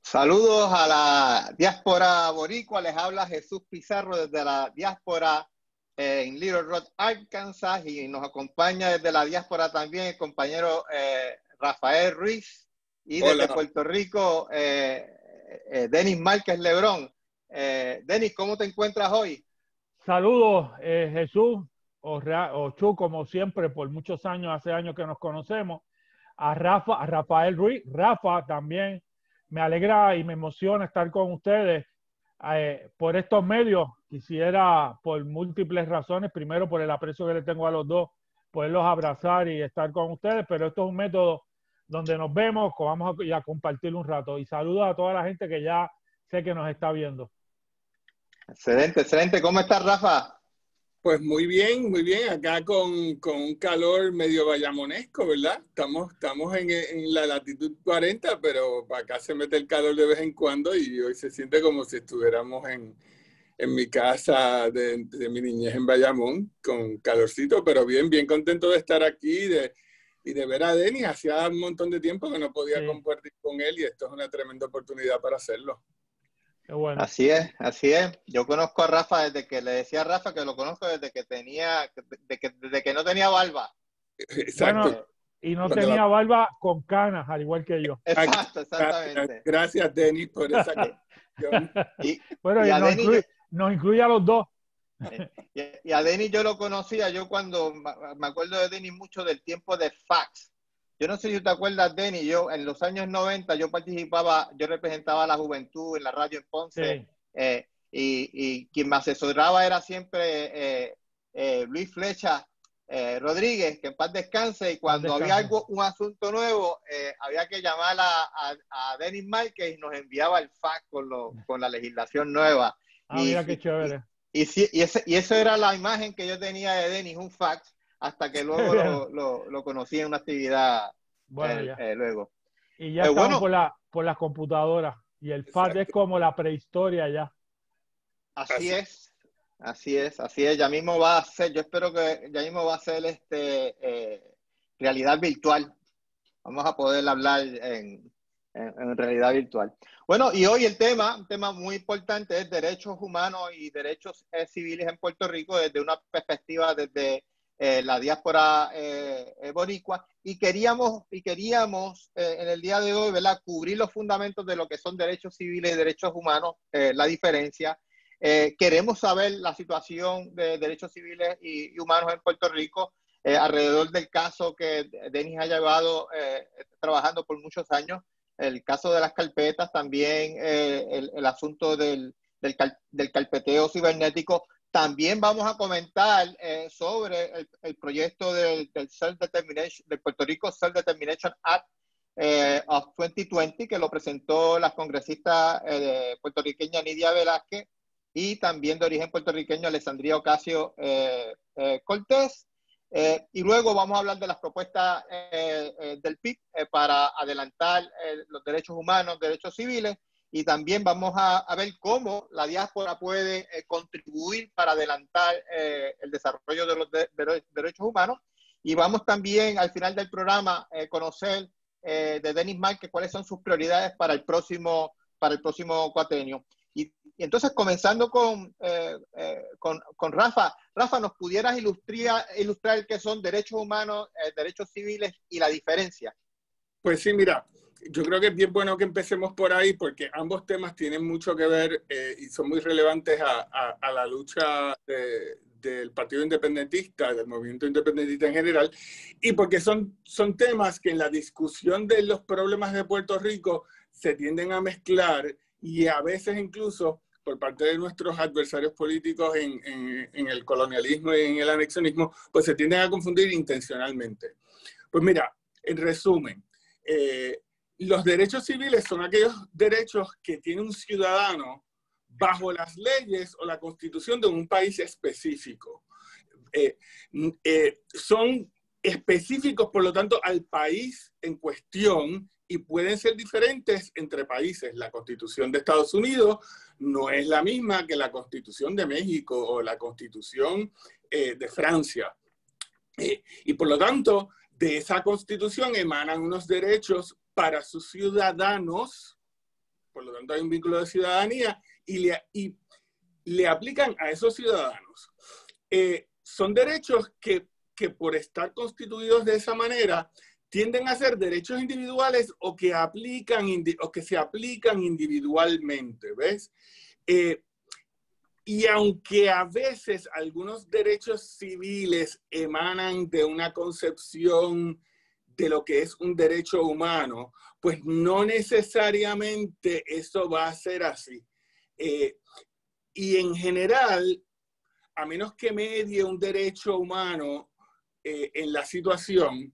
Saludos a la diáspora boricua, les habla Jesús Pizarro desde la diáspora en Little Rock, Arkansas, y nos acompaña desde la diáspora también el compañero Rafael Ruiz, y desde Puerto Rico Denis Márquez Lebrón. Denis, ¿cómo te encuentras hoy? Saludos, Jesús, o Chu, como siempre, por muchos años, hace años que nos conocemos, a Rafael Ruiz. Rafa también. Me alegra y me emociona estar con ustedes por estos medios. Quisiera, por múltiples razones, primero por el aprecio que le tengo a los dos, poderlos abrazar y estar con ustedes, pero esto es un método donde nos vemos, vamos a compartir un rato. Y saludo a toda la gente que ya sé que nos está viendo. Excelente, excelente. ¿Cómo estás, Rafa? Pues muy bien, acá con un calor medio bayamonesco, ¿verdad? Estamos en la latitud 40, pero acá se mete el calor de vez en cuando y hoy se siente como si estuviéramos en mi casa de mi niñez en Bayamón, con calorcito, pero bien contento de estar aquí y de ver a Denis. Hacía un montón de tiempo que no podía compartir con él y esto es una tremenda oportunidad para hacerlo. Qué bueno. Así es, así es. Yo conozco a Rafa desde que le decía a Rafa que lo conozco desde que desde que no tenía barba. Exacto. Bueno, y no tenía barba con canas, al igual que yo. Exacto, exactamente. Gracias, Denis, por esa cuestión. Bueno, y nos incluye a los dos. Y a Denis yo lo conocía, yo cuando me acuerdo de Denis mucho del tiempo de fax. Yo no sé si te acuerdas, Denis, yo en los años 90 yo representaba a la juventud en la radio en Ponce, y quien me asesoraba era siempre Luis Flecha Rodríguez, que en paz descanse, y cuando había un asunto nuevo, había que llamar a Denis Márquez y nos enviaba el fax con la legislación nueva. Mira qué chévere. Y eso era la imagen que yo tenía de Denis, un fax, hasta que luego lo conocí en una actividad luego. Y ya estamos por las computadoras. Y el fax es como la prehistoria ya. Así es. Ya mismo va a ser, yo espero que ya mismo va a ser realidad virtual. Vamos a poder hablar en realidad virtual. Bueno, y hoy un tema muy importante es derechos humanos y derechos civiles en Puerto Rico desde una perspectiva desde la diáspora boricua, y queríamos en el día de hoy, ¿verdad?, cubrir los fundamentos de lo que son derechos civiles y derechos humanos, la diferencia. Queremos saber la situación de derechos civiles y humanos en Puerto Rico, alrededor del caso que Denis ha llevado trabajando por muchos años, el caso de las carpetas, también el asunto del carpeteo cibernético. También vamos a comentar sobre el proyecto del Puerto Rico Self-Determination Act of 2020, que lo presentó la congresista puertorriqueña Nidia Velázquez y también de origen puertorriqueño Alessandria Ocasio Cortés. Y luego vamos a hablar de las propuestas del PIB para adelantar los derechos humanos, derechos civiles, y también vamos a ver cómo la diáspora puede contribuir para adelantar el desarrollo de los derechos humanos. Y vamos también al final del programa conocer de Denis Márquez cuáles son sus prioridades para el próximo cuatrenio. Y entonces, comenzando con Rafa. Rafa, ¿nos pudieras ilustrar qué son derechos humanos, derechos civiles y la diferencia? Pues sí, mira, yo creo que es bien bueno que empecemos por ahí porque ambos temas tienen mucho que ver y son muy relevantes a la lucha del Partido Independentista, del movimiento independentista en general, y porque son temas que en la discusión de los problemas de Puerto Rico se tienden a mezclar, y a veces incluso por parte de nuestros adversarios políticos en el colonialismo y en el anexionismo, pues se tienden a confundir intencionalmente. Pues mira, en resumen, los derechos civiles son aquellos derechos que tiene un ciudadano bajo las leyes o la constitución de un país específico. Son específicos, por lo tanto, al país en cuestión, y pueden ser diferentes entre países. La Constitución de Estados Unidos no es la misma que la Constitución de México o la Constitución de Francia. Y por lo tanto, de esa Constitución emanan unos derechos para sus ciudadanos, por lo tanto hay un vínculo de ciudadanía, y le aplican a esos ciudadanos. Son derechos que por estar constituidos de esa manera tienden a ser derechos individuales o que se aplican individualmente, ¿ves? Y aunque a veces algunos derechos civiles emanan de una concepción de lo que es un derecho humano, pues no necesariamente eso va a ser así. Y en general, a menos que medie un derecho humano en la situación,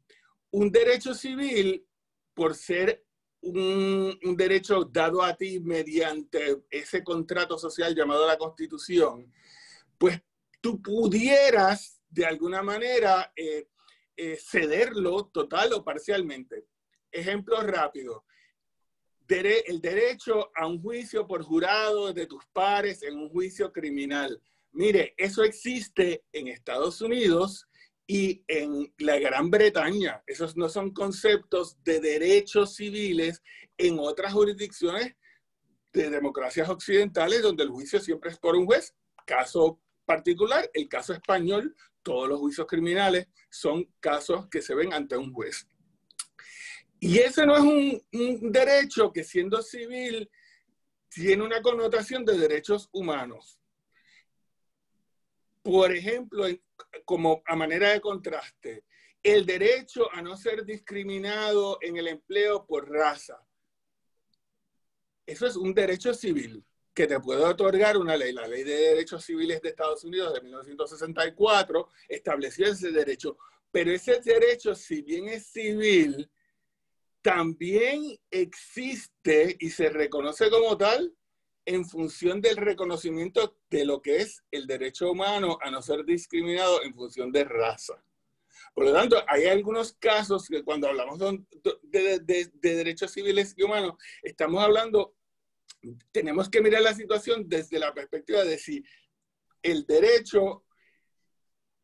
un derecho civil, por ser un derecho dado a ti mediante ese contrato social llamado la Constitución, pues tú pudieras de alguna manera cederlo total o parcialmente. Ejemplo rápido. El derecho a un juicio por jurado de tus pares en un juicio criminal. Mire, eso existe en Estados Unidos y en la Gran Bretaña. Esos no son conceptos de derechos civiles en otras jurisdicciones de democracias occidentales donde el juicio siempre es por un juez. Caso particular, el caso español, todos los juicios criminales son casos que se ven ante un juez. Y ese no es un derecho que, siendo civil, tiene una connotación de derechos humanos. Por ejemplo, como a manera de contraste, el derecho a no ser discriminado en el empleo por raza. Eso es un derecho civil que te puede otorgar una ley. La Ley de Derechos Civiles de Estados Unidos de 1964 estableció ese derecho. Pero ese derecho, si bien es civil, también existe y se reconoce como tal en función del reconocimiento de lo que es el derecho humano a no ser discriminado en función de raza. Por lo tanto, hay algunos casos que cuando hablamos de derechos civiles y humanos, estamos hablando, tenemos que mirar la situación desde la perspectiva de si el derecho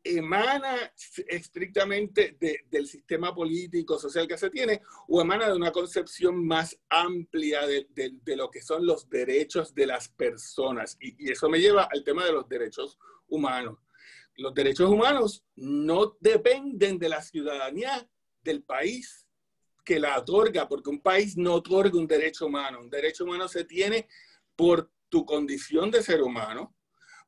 emana estrictamente del sistema político, social que se tiene, o emana de una concepción más amplia de lo que son los derechos de las personas. Y eso me lleva al tema de los derechos humanos. Los derechos humanos no dependen de la ciudadanía del país que la otorga, porque un país no otorga un derecho humano. Un derecho humano se tiene por tu condición de ser humano.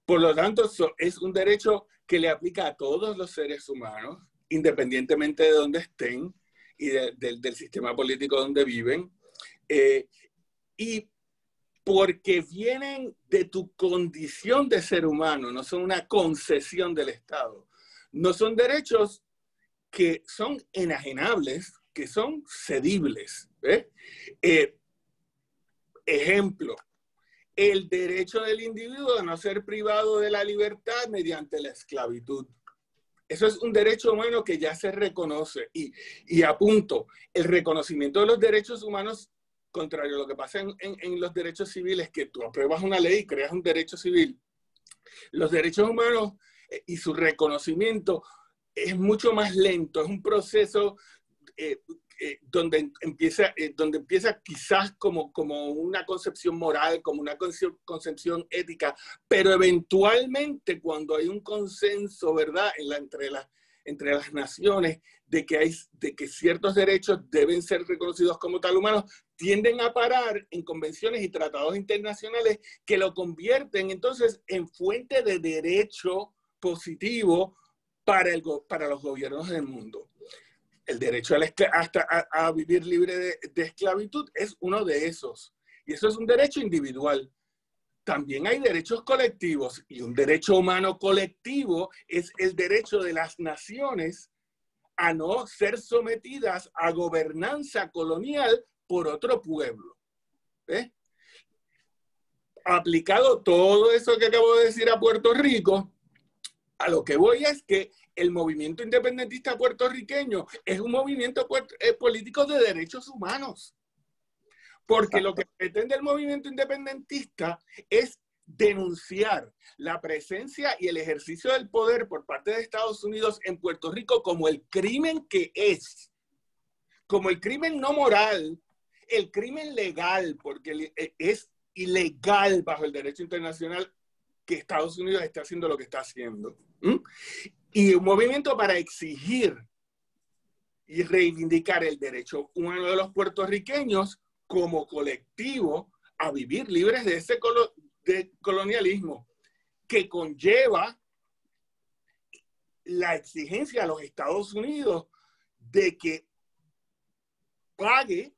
Por lo tanto, es un derecho que le aplica a todos los seres humanos, independientemente de dónde estén y del sistema político donde viven. Y porque vienen de tu condición de ser humano, no son una concesión del Estado. No son derechos que son enajenables, que son cedibles. Ejemplo. El derecho del individuo a no ser privado de la libertad mediante la esclavitud. Eso es un derecho humano que ya se reconoce. Y apunto, el reconocimiento de los derechos humanos, contrario a lo que pasa en los derechos civiles, que tú apruebas una ley y creas un derecho civil, los derechos humanos y su reconocimiento es mucho más lento, es un proceso donde empieza quizás como una concepción moral, como una concepción ética, pero eventualmente cuando hay un consenso, ¿verdad?, entre las naciones de que ciertos derechos deben ser reconocidos como tal humanos, tienden a parar en convenciones y tratados internacionales que lo convierten entonces en fuente de derecho positivo para los gobiernos del mundo. El derecho a vivir libre de esclavitud es uno de esos. Y eso es un derecho individual. También hay derechos colectivos. Y un derecho humano colectivo es el derecho de las naciones a no ser sometidas a gobernanza colonial por otro pueblo. Aplicado todo eso que acabo de decir a Puerto Rico, a lo que voy es que el movimiento independentista puertorriqueño es un movimiento político de derechos humanos. Porque exacto, lo que pretende el movimiento independentista es denunciar la presencia y el ejercicio del poder por parte de Estados Unidos en Puerto Rico como el crimen que es. como el crimen no moral, el crimen legal, porque es ilegal bajo el derecho internacional que Estados Unidos está haciendo lo que está haciendo. Y un movimiento para exigir y reivindicar el derecho humano de los puertorriqueños como colectivo a vivir libres de ese colonialismo que conlleva la exigencia a los Estados Unidos de que pague,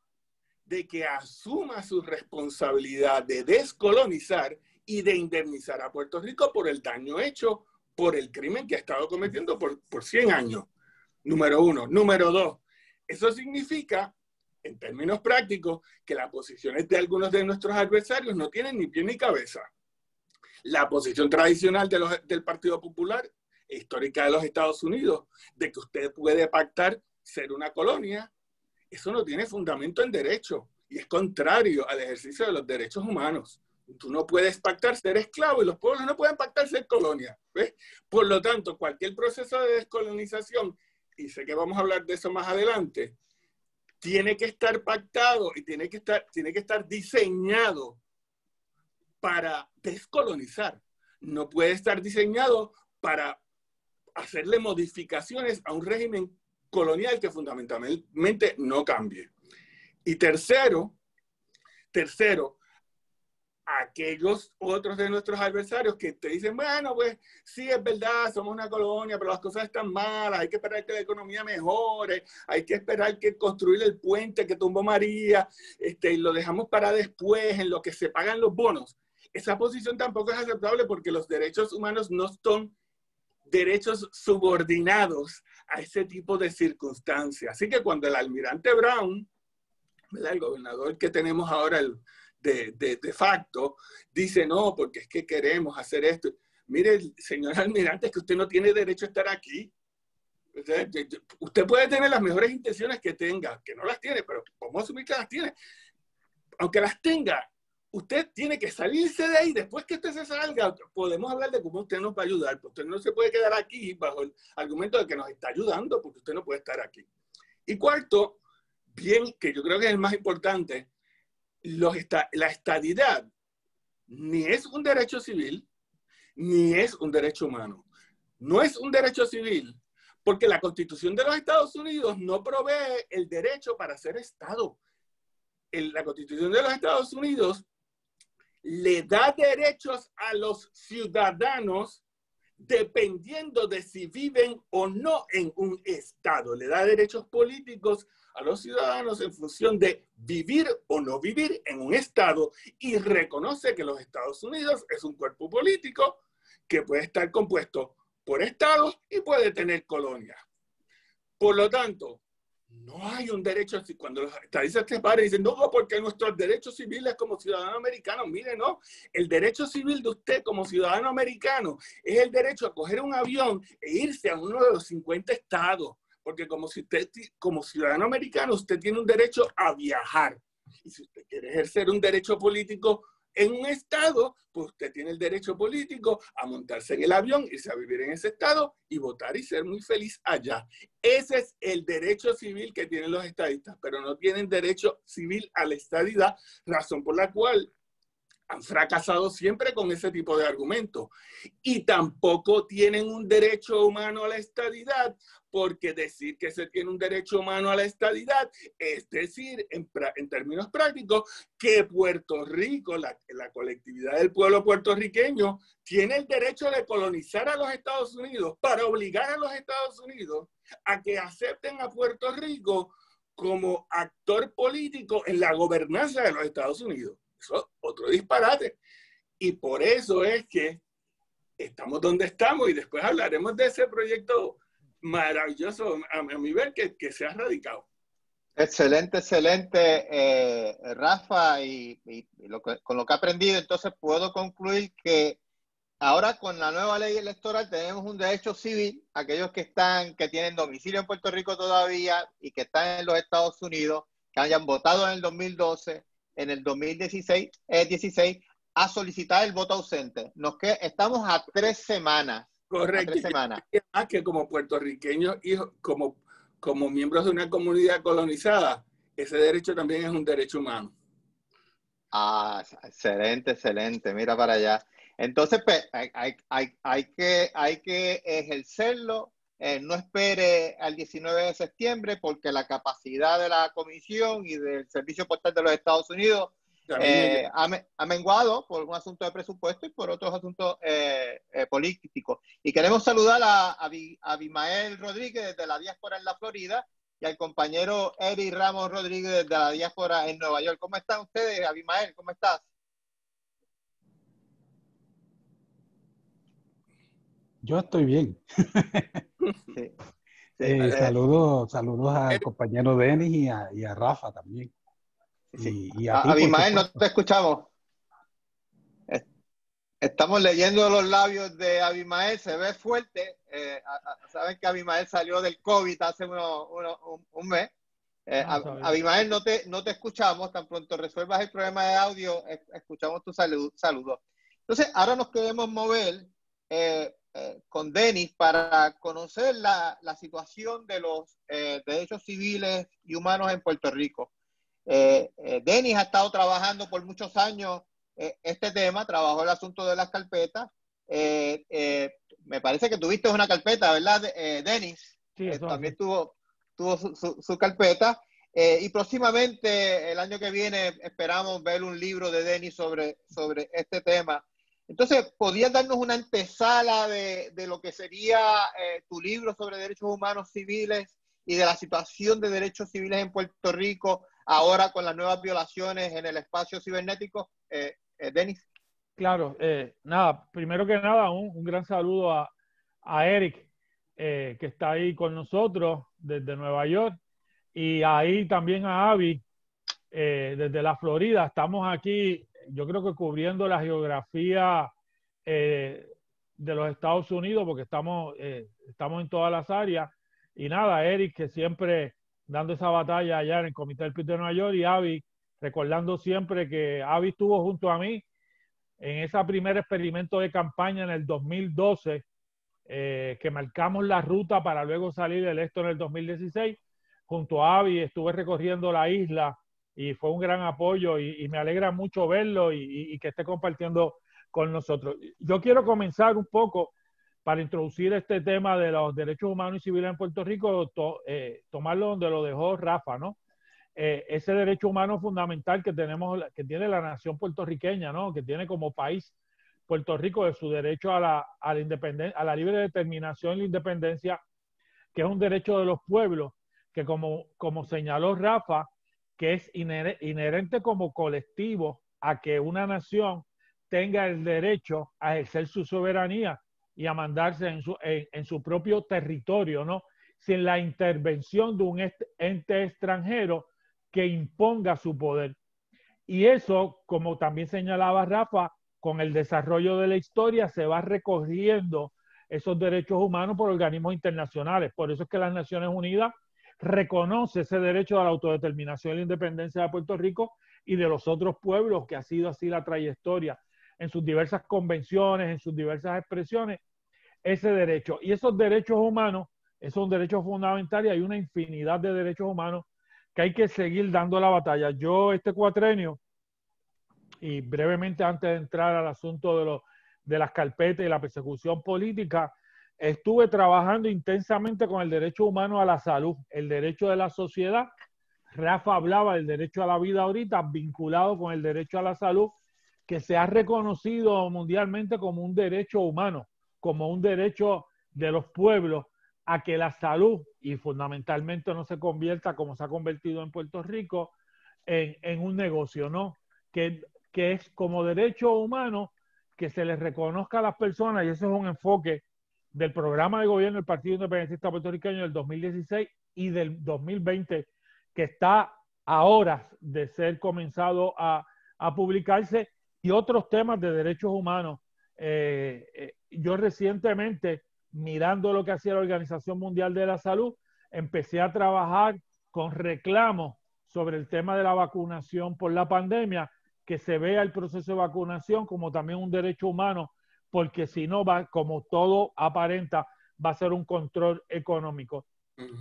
de que asuma su responsabilidad de descolonizar y de indemnizar a Puerto Rico por el daño hecho por el crimen que ha estado cometiendo por 100 años. Número uno. Número dos, eso significa, en términos prácticos, que las posiciones de algunos de nuestros adversarios no tienen ni pie ni cabeza. La posición tradicional del Partido Popular, histórica de los Estados Unidos, de que usted puede pactar ser una colonia, eso no tiene fundamento en derecho y es contrario al ejercicio de los derechos humanos. Tú no puedes pactar ser esclavo y los pueblos no pueden pactar ser colonia. ¿Ves? Por lo tanto, cualquier proceso de descolonización, y sé que vamos a hablar de eso más adelante, tiene que estar pactado y tiene que estar diseñado para descolonizar. No puede estar diseñado para hacerle modificaciones a un régimen colonial que fundamentalmente no cambie. Y tercero, aquellos otros de nuestros adversarios que te dicen, bueno, pues sí, es verdad, somos una colonia, pero las cosas están malas, hay que esperar que la economía mejore, hay que esperar que construir el puente que tumbó María, y lo dejamos para después, en lo que se pagan los bonos. Esa posición tampoco es aceptable porque los derechos humanos no son derechos subordinados a ese tipo de circunstancias. Así que cuando el almirante Brown, ¿verdad?, el gobernador que tenemos ahora, de facto, dice no, porque es que queremos hacer esto. Mire, señor almirante, es que usted no tiene derecho a estar aquí. Usted puede tener las mejores intenciones que tenga, que no las tiene, pero vamos a asumir que las tiene. Aunque las tenga, usted tiene que salirse de ahí. Después que usted se salga, podemos hablar de cómo usted nos va a ayudar. Pero usted no se puede quedar aquí bajo el argumento de que nos está ayudando, porque usted no puede estar aquí. Y cuarto, bien, que yo creo que es el más importante, la estadidad ni es un derecho civil, ni es un derecho humano. No es un derecho civil, porque la Constitución de los Estados Unidos no provee el derecho para ser Estado. La Constitución de los Estados Unidos le da derechos a los ciudadanos dependiendo de si viven o no en un Estado. Le da derechos políticos a los ciudadanos en función de vivir o no vivir en un Estado y reconoce que los Estados Unidos es un cuerpo político que puede estar compuesto por estados y puede tener colonias. Por lo tanto, no hay un derecho así. Cuando los estadistas se paran y dicen, no, porque nuestros derechos civiles como ciudadanos americanos, mire, no, el derecho civil de usted como ciudadano americano es el derecho a coger un avión e irse a uno de los 50 estados. Porque como ciudadano americano, usted tiene un derecho a viajar. Y si usted quiere ejercer un derecho político en un estado, pues usted tiene el derecho político a montarse en el avión, irse a vivir en ese estado y votar y ser muy feliz allá. Ese es el derecho civil que tienen los estadistas, pero no tienen derecho civil a la estadidad, razón por la cual han fracasado siempre con ese tipo de argumentos. Y tampoco tienen un derecho humano a la estadidad, porque decir que se tiene un derecho humano a la estadidad es decir, en términos prácticos, que Puerto Rico, la colectividad del pueblo puertorriqueño, tiene el derecho de colonizar a los Estados Unidos para obligar a los Estados Unidos a que acepten a Puerto Rico como actor político en la gobernanza de los Estados Unidos. Eso es otro disparate. Y por eso es que estamos donde estamos y después hablaremos de ese proyecto maravilloso, a mi ver, que se ha radicado. Excelente, excelente, Rafa, y con lo que he aprendido, entonces puedo concluir que ahora con la nueva ley electoral tenemos un derecho civil, aquellos que tienen domicilio en Puerto Rico todavía y que están en los Estados Unidos, que hayan votado en el 2012, en el 2016, 16, a solicitar el voto ausente. Estamos a 3 semanas. Correcto. A 3 semanas. Que como puertorriqueños y como como miembros de una comunidad colonizada, ese derecho también es un derecho humano. Ah, excelente, excelente. Mira para allá. Entonces, pues, hay que ejercerlo. No espere al 19 de septiembre porque la capacidad de la Comisión y del Servicio Postal de los Estados Unidos ha menguado por un asunto de presupuesto y por otros asuntos políticos. Y queremos saludar a Abimael Rodríguez desde la diáspora en la Florida y al compañero Eric Ramos Rodríguez desde la diáspora en Nueva York. ¿Cómo están ustedes, Abimael? ¿Cómo estás? Yo estoy bien. Sí, sí, saludos al compañero Denis y a Rafa también. sí. Y a ti, por Abimael, no supuesto. te escuchamos. Estamos leyendo los labios de Abimael, se ve fuerte. Saben que Abimael salió del COVID hace un mes. Abimael, no te escuchamos. Tan pronto resuelvas el problema de audio, escuchamos tu saludo. Entonces, ahora nos queremos mover con Denis para conocer la situación de los derechos civiles y humanos en Puerto Rico. Denis ha estado trabajando por muchos años este tema, trabajó el asunto de las carpetas. Me parece que tuviste una carpeta, ¿verdad, Denis? Sí, también tuvo su carpeta. Y próximamente, el año que viene, esperamos ver un libro de Denis sobre este tema. Entonces, ¿podrías darnos una antesala de lo que sería tu libro sobre derechos humanos civiles y de la situación de derechos civiles en Puerto Rico ahora con las nuevas violaciones en el espacio cibernético? Denis. Claro, nada, primero que nada, un gran saludo a Eric, que está ahí con nosotros desde Nueva York, y ahí también a Avi, desde la Florida. Estamos aquí, yo creo que cubriendo la geografía de los Estados Unidos, porque estamos en todas las áreas. Y nada, Eric, que siempre dando esa batalla allá en el Comité del PIB de Nueva York, y Avi, recordando siempre que Avi estuvo junto a mí en ese primer experimento de campaña en el 2012, que marcamos la ruta para luego salir electo en el 2016. Junto a Avi estuve recorriendo la isla y fue un gran apoyo y me alegra mucho verlo y que esté compartiendo con nosotros. Yo quiero comenzar un poco para introducir este tema de los derechos humanos y civiles en Puerto Rico, tomarlo donde lo dejó Rafa, ¿no? Ese derecho humano fundamental que tenemos, que tiene la nación puertorriqueña, ¿no? Que tiene como país Puerto Rico, de su derecho a la independencia, a la libre determinación y la independencia, que es un derecho de los pueblos, que como señaló Rafa, que es inherente como colectivo a que una nación tenga el derecho a ejercer su soberanía y a mandarse en su propio territorio, ¿no? Sin la intervención de un ente extranjero que imponga su poder. Y eso, como también señalaba Rafa, con el desarrollo de la historia se va recogiendo esos derechos humanos por organismos internacionales. Por eso es que las Naciones Unidas reconoce ese derecho a la autodeterminación y la independencia de Puerto Rico y de los otros pueblos, que ha sido así la trayectoria en sus diversas convenciones, en sus diversas expresiones, ese derecho. Y esos derechos humanos, esos derechos fundamentales, hay una infinidad de derechos humanos que hay que seguir dando la batalla. Yo este cuatrenio, y brevemente antes de entrar al asunto de las carpetas y la persecución política, estuve trabajando intensamente con el derecho humano a la salud, el derecho de la sociedad. Rafa hablaba del derecho a la vida ahorita, vinculado con el derecho a la salud, que se ha reconocido mundialmente como un derecho humano, como un derecho de los pueblos a que la salud, y fundamentalmente no se convierta, como se ha convertido en Puerto Rico, en un negocio, ¿no? Que es como derecho humano que se les reconozca a las personas, y ese es un enfoque del programa de gobierno del Partido Independentista Puertorriqueño del 2016 y del 2020, que está a horas de ser comenzado a publicarse, y otros temas de derechos humanos. Yo recientemente, mirando lo que hacía la Organización Mundial de la Salud, empecé a trabajar con reclamos sobre el tema de la vacunación por la pandemia, que se vea el proceso de vacunación como también un derecho humano, porque si no va, como todo aparenta, va a ser un control económico.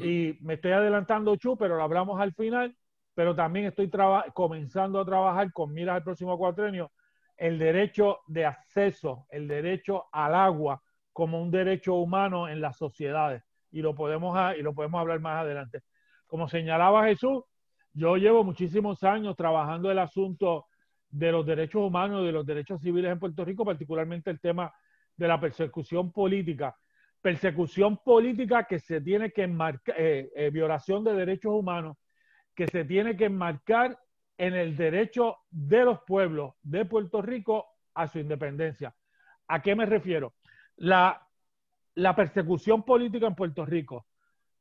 y me estoy adelantando, Chu, pero lo hablamos al final, pero también estoy comenzando a trabajar con miras al próximo cuatrenio, el derecho de acceso, el derecho al agua como un derecho humano en las sociedades, y lo podemos hablar más adelante. Como señalaba Jesús, yo llevo muchísimos años trabajando el asunto de los derechos humanos, de los derechos civiles en Puerto Rico, particularmente el tema de la persecución política que se tiene que enmarcar, violación de derechos humanos, que se tiene que enmarcar en el derecho de los pueblos de Puerto Rico a su independencia. ¿A qué me refiero? La persecución política en Puerto Rico,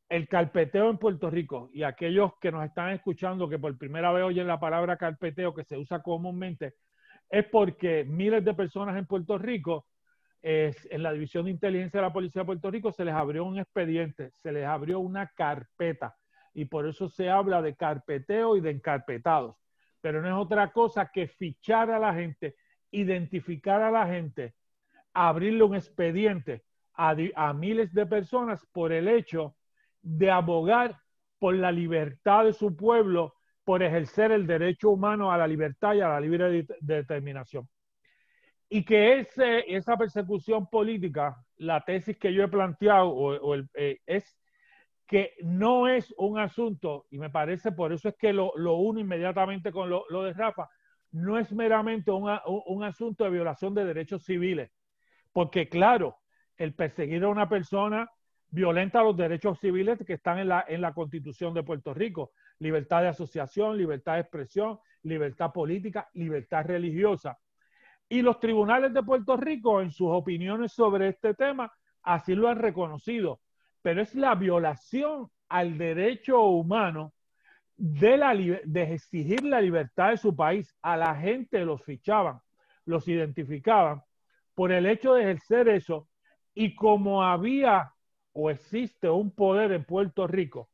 el carpeteo en Puerto Rico, y aquellos que nos están escuchando que por primera vez oyen la palabra carpeteo que se usa comúnmente, es porque miles de personas en Puerto Rico, en la División de Inteligencia de la Policía de Puerto Rico, se les abrió un expediente, se les abrió una carpeta, y por eso se habla de carpeteo y de encarpetados. Pero no es otra cosa que fichar a la gente, identificar a la gente, abrirle un expediente a miles de personas por el hecho de abogar por la libertad de su pueblo, por ejercer el derecho humano a la libertad y a la libre determinación. Y que esa persecución política, la tesis que yo he planteado es que no es un asunto, y me parece, por eso es que lo uno inmediatamente con lo de Rafa, no es meramente un asunto de violación de derechos civiles, porque claro, el perseguir a una persona violenta los derechos civiles que están en la Constitución de Puerto Rico: libertad de asociación, libertad de expresión, libertad política, libertad religiosa. Y los tribunales de Puerto Rico, en sus opiniones sobre este tema, así lo han reconocido. Pero es la violación al derecho humano de exigir la libertad de su país. A la gente los fichaban, los identificaban por el hecho de ejercer eso. Y como había o existe un poder en Puerto Rico,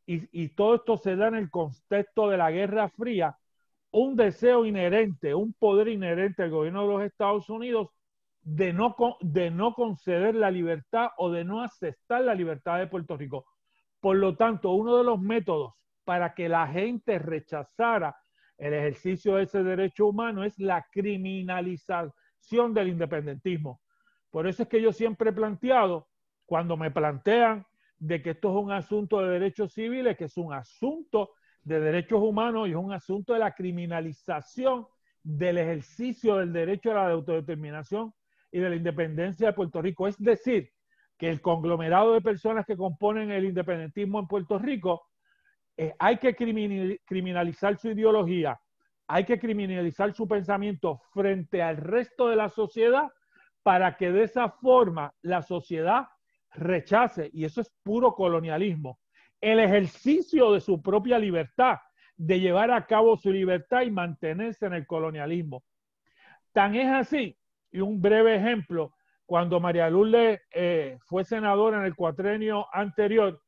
y todo esto se da en el contexto de la Guerra Fría, un deseo inherente, un poder inherente al gobierno de los Estados Unidos de no conceder la libertad o de no aceptar la libertad de Puerto Rico. Por lo tanto, uno de los métodos para que la gente rechazara el ejercicio de ese derecho humano es la criminalización del independentismo. Por eso es que yo siempre he planteado, cuando me plantean de que esto es un asunto de derechos civiles, que es un asunto de derechos humanos y es un asunto de la criminalización del ejercicio del derecho a la autodeterminación y de la independencia de Puerto Rico. Es decir, que el conglomerado de personas que componen el independentismo en Puerto Rico, hay que criminalizar su ideología, hay que criminalizar su pensamiento frente al resto de la sociedad, para que de esa forma la sociedad rechace, y eso es puro colonialismo, el ejercicio de su propia libertad, de llevar a cabo su libertad y mantenerse en el colonialismo. Tan es así, y un breve ejemplo, cuando María Lourdes fue senadora en el cuatrenio anterior,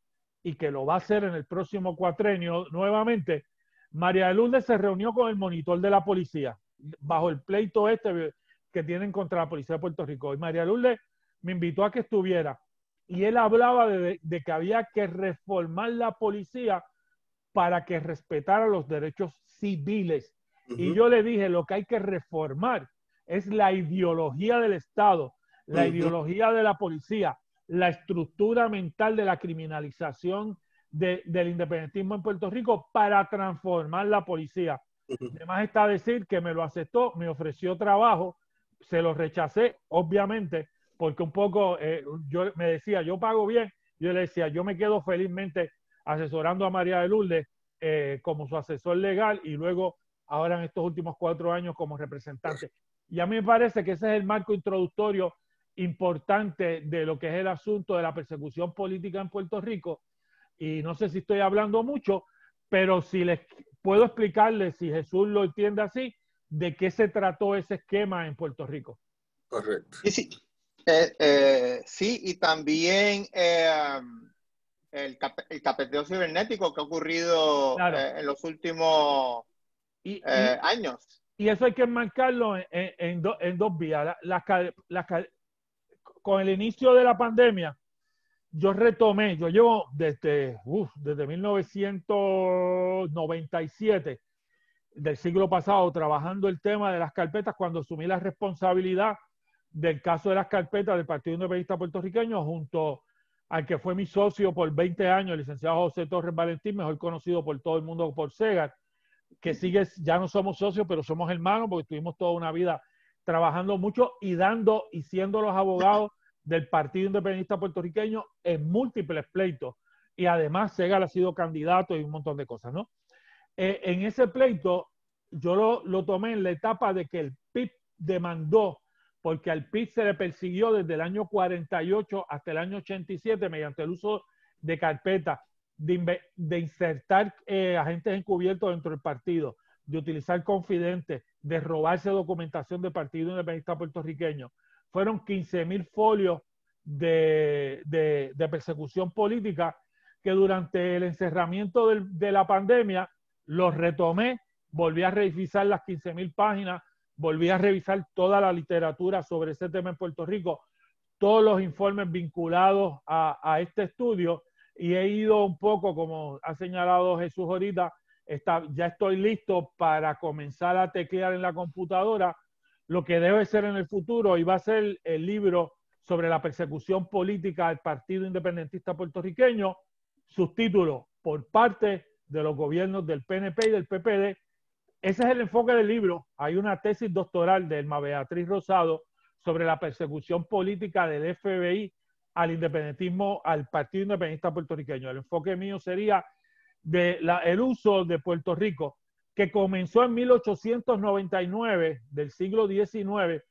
y que lo va a hacer en el próximo cuatrenio nuevamente, María Lourdes se reunió con el monitor de la policía, bajo el pleito que tienen contra la policía de Puerto Rico. Y María Lourdes me invitó a que estuviera, y él hablaba de que había que reformar la policía para que respetara los derechos civiles. Y yo le dije, lo que hay que reformar es la ideología del Estado, la ideología de la policía, la estructura mental de la criminalización del independentismo en Puerto Rico, para transformar la policía. Además está decir que me lo aceptó, me ofreció trabajo, se lo rechacé, obviamente, porque un poco yo me decía, yo pago bien, yo le decía, yo me quedo felizmente asesorando a María de Lourdes como su asesor legal, y luego ahora en estos últimos 4 años como representante. Y a mí me parece que ese es el marco introductorio importante de lo que es el asunto de la persecución política en Puerto Rico. Y no sé si estoy hablando mucho, pero si les puedo explicarles, si Jesús lo entiende así, de qué se trató ese esquema en Puerto Rico. Correcto. Sí, sí, y también el carpeteo cibernético que ha ocurrido en los últimos años. Y eso hay que enmarcarlo en dos vías. Con el inicio de la pandemia, yo retomé, yo llevo desde 1997 del siglo pasado trabajando el tema de las carpetas cuando asumí la responsabilidad del caso de las carpetas del Partido Independentista Puertorriqueño junto al que fue mi socio por 20 años, el licenciado José Torres Valentín, mejor conocido por todo el mundo por Segar, que sigue, ya no somos socios, pero somos hermanos porque tuvimos toda una vida trabajando mucho y dando y siendo los abogados del Partido Independentista Puertorriqueño en múltiples pleitos. Y además Segar ha sido candidato y un montón de cosas, ¿no? En ese pleito yo lo tomé en la etapa de que el PIB demandó, porque al PIB se le persiguió desde el año 48 hasta el año 87 mediante el uso de carpetas, de insertar agentes encubiertos dentro del partido, de utilizar confidentes, de robarse documentación del Partido Independentista Puertorriqueño. Fueron 15,000 folios de persecución política que durante el encerramiento de la pandemia los retomé, volví a revisar las 15,000 páginas, volví a revisar toda la literatura sobre ese tema en Puerto Rico, todos los informes vinculados a este estudio, y he ido un poco, como ha señalado Jesús ahorita, ya estoy listo para comenzar a teclear en la computadora lo que debe ser en el futuro, y va a ser el libro sobre la persecución política del Partido Independentista Puertorriqueño, subtítulo por parte de los gobiernos del PNP y del PPD. Ese es el enfoque del libro. Hay una tesis doctoral de Elma Beatriz Rosado sobre la persecución política del FBI al independentismo, al Partido Independentista Puertorriqueño. El enfoque mío sería el uso de Puerto Rico, que comenzó en 1899 del siglo XIX,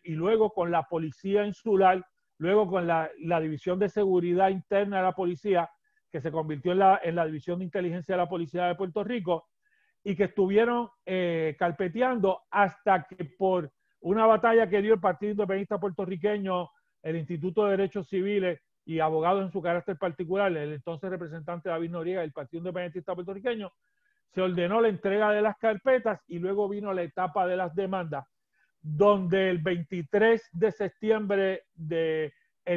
y luego con la policía insular, luego con la División de Seguridad Interna de la Policía, que se convirtió en la División de Inteligencia de la Policía de Puerto Rico, y que estuvieron carpeteando hasta que por una batalla que dio el Partido Independentista Puertorriqueño, el Instituto de Derechos Civiles y abogados en su carácter particular, el entonces representante David Noriega del Partido Independentista Puertorriqueño, se ordenó la entrega de las carpetas y luego vino la etapa de las demandas, donde el 23 de septiembre del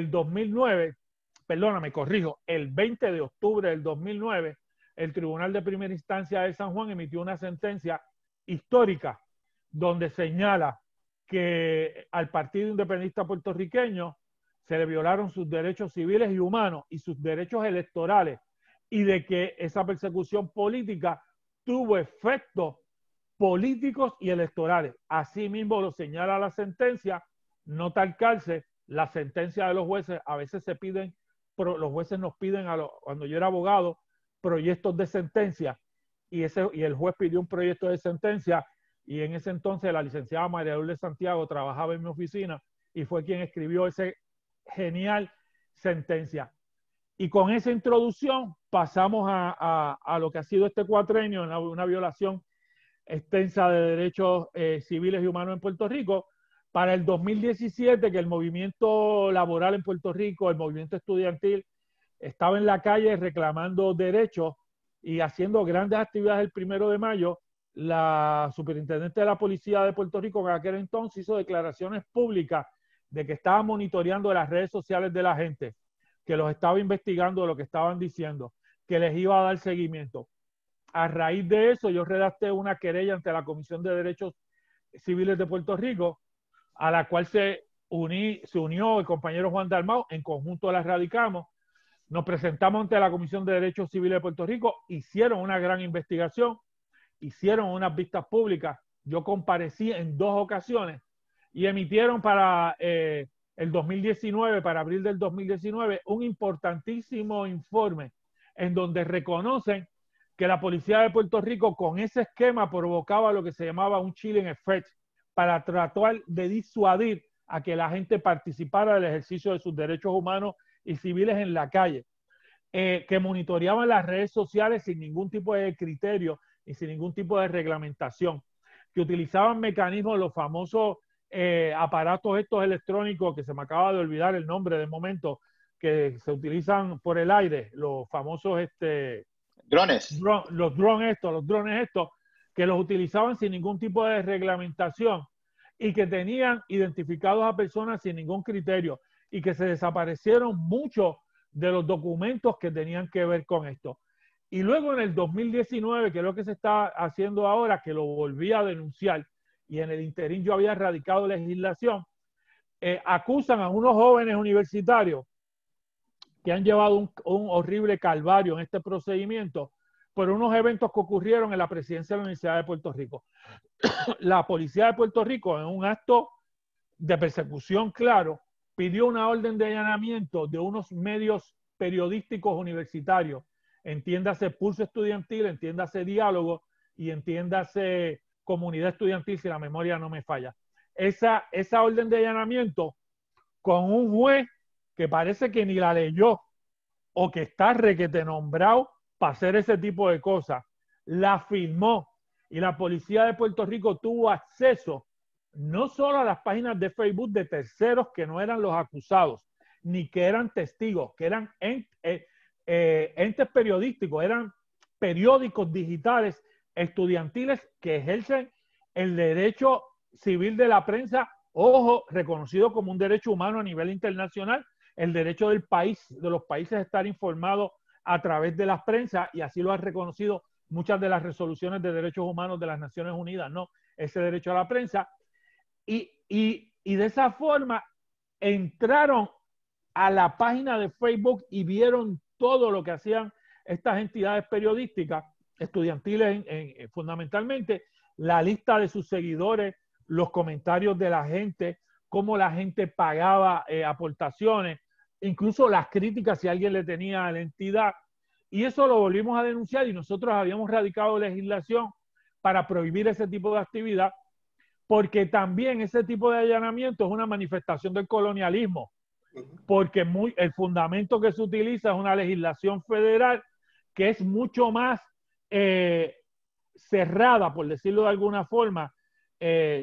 2009, perdóname, corrijo, el 20 de octubre del 2009, el Tribunal de Primera Instancia de San Juan emitió una sentencia histórica donde señala que al Partido Independentista Puertorriqueño se le violaron sus derechos civiles y humanos y sus derechos electorales, y de que esa persecución política tuvo efectos políticos y electorales. Asimismo lo señala la sentencia, no tal cárcel, la sentencia de los jueces. A veces los jueces nos piden, cuando yo era abogado, proyectos de sentencia, y el juez pidió un proyecto de sentencia, y en ese entonces la licenciada María Lourdes Santiago trabajaba en mi oficina y fue quien escribió esa genial sentencia. Y con esa introducción pasamos a lo que ha sido este cuatrenio, una violación extensa de derechos civiles y humanos en Puerto Rico. Para el 2017, que el movimiento laboral en Puerto Rico, el movimiento estudiantil, estaba en la calle reclamando derechos y haciendo grandes actividades el 1 de mayo, la superintendente de la Policía de Puerto Rico en aquel entonces hizo declaraciones públicas de que estaba monitoreando las redes sociales de la gente, que los estaba investigando de lo que estaban diciendo, que les iba a dar seguimiento. A raíz de eso, yo redacté una querella ante la Comisión de Derechos Civiles de Puerto Rico, a la cual se unió el compañero Juan Dalmau, en conjunto la radicamos. Nos presentamos ante la Comisión de Derechos Civiles de Puerto Rico, hicieron una gran investigación, hicieron unas vistas públicas, yo comparecí en 2 ocasiones y emitieron para el 2019, para abril del 2019, un importantísimo informe en donde reconocen que la Policía de Puerto Rico con ese esquema provocaba lo que se llamaba un chilling effect para tratar de disuadir a que la gente participara del ejercicio de sus derechos humanos y civiles en la calle, que monitoreaban las redes sociales sin ningún tipo de criterio y sin ningún tipo de reglamentación, que utilizaban mecanismos, los famosos aparatos estos electrónicos, que se me acaba de olvidar el nombre de momento, que se utilizan por el aire, los famosos drones. Los drones estos, que los utilizaban sin ningún tipo de reglamentación y que tenían identificados a personas sin ningún criterio, y que se desaparecieron muchos de los documentos que tenían que ver con esto. Y luego en el 2019, que es lo que se está haciendo ahora, que lo volví a denunciar, y en el interín yo había radicado legislación, acusan a unos jóvenes universitarios que han llevado un horrible calvario en este procedimiento por unos eventos que ocurrieron en la presidencia de la Universidad de Puerto Rico. La policía de Puerto Rico, en un acto de persecución claro, pidió una orden de allanamiento de unos medios periodísticos universitarios, entiéndase Pulso Estudiantil, entiéndase Diálogo y entiéndase Comunidad Estudiantil, si la memoria no me falla. Esa orden de allanamiento con un juez que parece que ni la leyó o que está requete nombrado para hacer ese tipo de cosas, la firmó, y la policía de Puerto Rico tuvo acceso no solo a las páginas de Facebook de terceros que no eran los acusados, ni que eran testigos, que eran entes periodísticos, eran periódicos digitales estudiantiles que ejercen el derecho civil de la prensa, ojo, reconocido como un derecho humano a nivel internacional, el derecho del país, de los países a estar informados a través de las prensas, y así lo han reconocido muchas de las resoluciones de derechos humanos de las Naciones Unidas, ¿no? Ese derecho a la prensa. Y de esa forma entraron a la página de Facebook y vieron todo lo que hacían estas entidades periodísticas, estudiantiles fundamentalmente, la lista de sus seguidores, los comentarios de la gente, cómo la gente pagaba aportaciones, incluso las críticas si alguien le tenía a la entidad. Y eso lo volvimos a denunciar, y nosotros habíamos radicado legislación para prohibir ese tipo de actividad, porque también ese tipo de allanamiento es una manifestación del colonialismo, porque el fundamento que se utiliza es una legislación federal que es mucho más cerrada, por decirlo de alguna forma,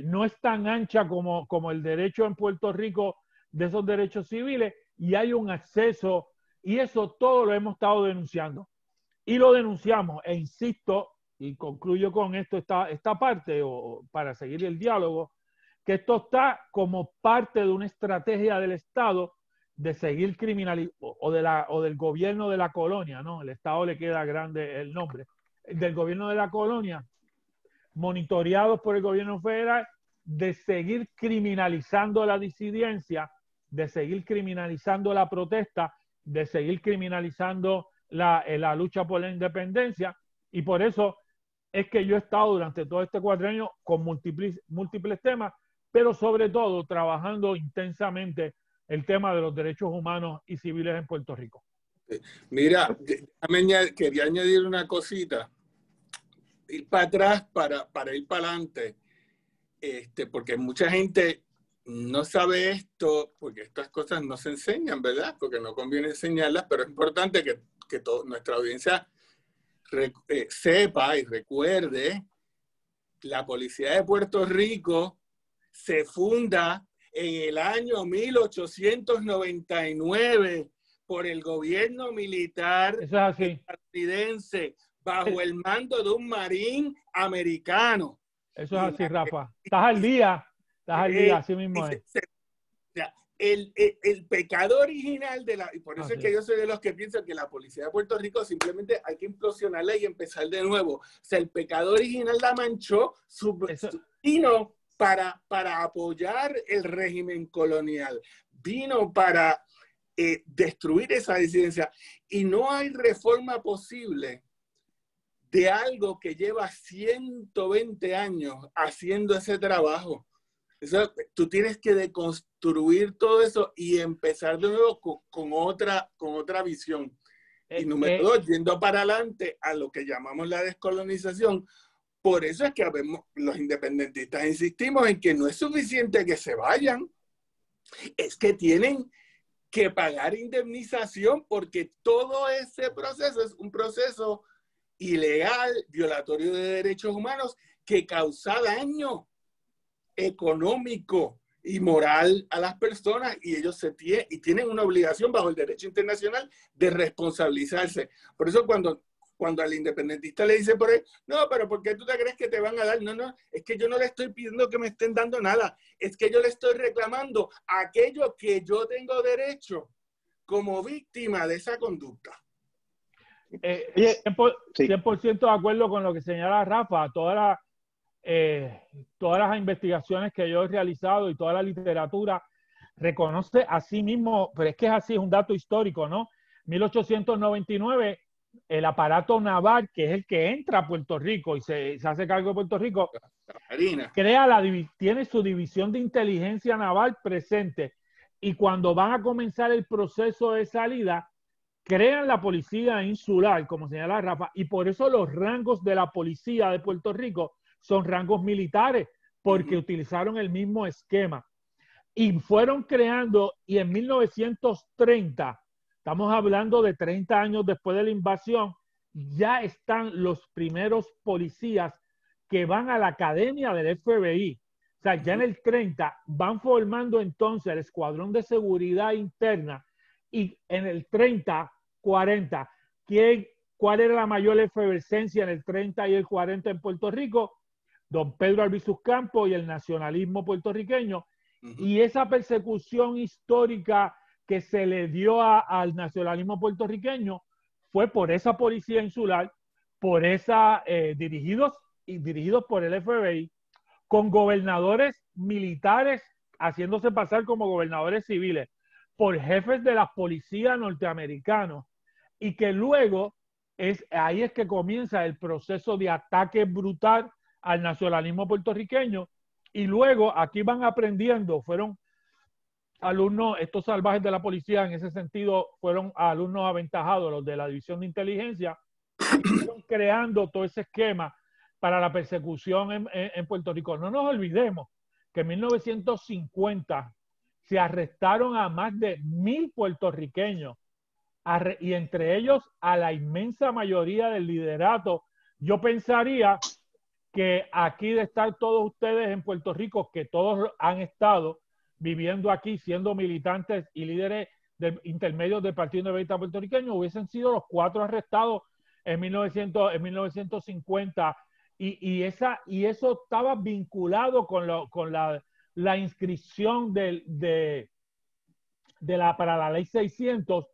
no es tan ancha como el derecho en Puerto Rico de esos derechos civiles, y hay un acceso, y eso todo lo hemos estado denunciando. Y lo denunciamos, e insisto, y concluyo con esto esta parte, o para seguir el diálogo, que esto está como parte de una estrategia del Estado de seguir criminalizando, o del gobierno de la colonia, ¿no? El Estado le queda grande el nombre, del gobierno de la colonia, monitoreados por el gobierno federal, de seguir criminalizando la disidencia, de seguir criminalizando la protesta, de seguir criminalizando la lucha por la independencia. Y por eso es que yo he estado durante todo este cuatrienio con múltiples temas, pero sobre todo trabajando intensamente el tema de los derechos humanos y civiles en Puerto Rico. Mira, quería añadir una cosita, ir para atrás para ir para adelante, porque mucha gente no sabe esto, porque estas cosas no se enseñan, ¿verdad? Porque no conviene enseñarlas, pero es importante que nuestra audiencia sepa y recuerde. La Policía de Puerto Rico se funda en el año 1899 por el gobierno militar estadounidense, bajo el mando de un marín americano. Eso es así, Rafa. Estás al día, así mismo es. El pecado original y por eso es que yo soy de los que piensan que la Policía de Puerto Rico simplemente hay que implosionarla y empezar de nuevo. O sea, el pecado original la manchó, vino para apoyar el régimen colonial, vino para destruir esa disidencia, y no hay reforma posible de algo que lleva 120 años haciendo ese trabajo. Eso, tú tienes que deconstruir todo eso y empezar de nuevo con otra visión. Y número dos, yendo para adelante a lo que llamamos la descolonización. Por eso es que los independentistas insistimos en que no es suficiente que se vayan, es que tienen que pagar indemnización, porque todo ese proceso es un proceso ilegal, violatorio de derechos humanos, que causa daño económico y moral a las personas, y ellos tienen una obligación bajo el derecho internacional de responsabilizarse. Por eso cuando al independentista le dice por ahí, no, pero ¿por qué tú te crees que te van a dar? No, es que yo no le estoy pidiendo que me estén dando nada, es que yo le estoy reclamando aquello que yo tengo derecho como víctima de esa conducta. 100% de acuerdo con lo que señala Rafa. Todas las investigaciones que yo he realizado y toda la literatura reconoce a sí mismo, pero es que es así, es un dato histórico, ¿no? 1899, el aparato naval, que es el que entra a Puerto Rico y se hace cargo de Puerto Rico, tiene su división de inteligencia naval presente, y cuando van a comenzar el proceso de salida, crean la policía insular, como señala Rafa, y por eso los rangos de la policía de Puerto Rico son rangos militares, porque utilizaron el mismo esquema. Y fueron creando, y en 1930, estamos hablando de 30 años después de la invasión, ya están los primeros policías que van a la academia del FBI. O sea, ya en el 30 van formando entonces el Escuadrón de Seguridad Interna, y en el 30, 40, ¿cuál era la mayor efervescencia en el 30 y el 40 en Puerto Rico? Don Pedro Albizu Campos y el nacionalismo puertorriqueño. Y esa persecución histórica que se le dio al nacionalismo puertorriqueño fue por esa policía insular, por dirigidos por el FBI, con gobernadores militares haciéndose pasar como gobernadores civiles, por jefes de la policía norteamericanos, y que luego ahí es que comienza el proceso de ataque brutal al nacionalismo puertorriqueño. Y luego aquí van aprendiendo, fueron alumnos, estos salvajes de la policía en ese sentido fueron alumnos aventajados, los de la división de inteligencia, y fueron creando todo ese esquema para la persecución en Puerto Rico. No nos olvidemos que en 1950 se arrestaron a más de 1,000 puertorriqueños, y entre ellos a la inmensa mayoría del liderato. Yo pensaría que aquí, de estar todos ustedes en Puerto Rico, que todos han estado viviendo aquí, siendo militantes y líderes intermedios del Partido Independentista Puertorriqueño, hubiesen sido los 4 arrestados en 1950, y eso estaba vinculado con la inscripción para la ley 600,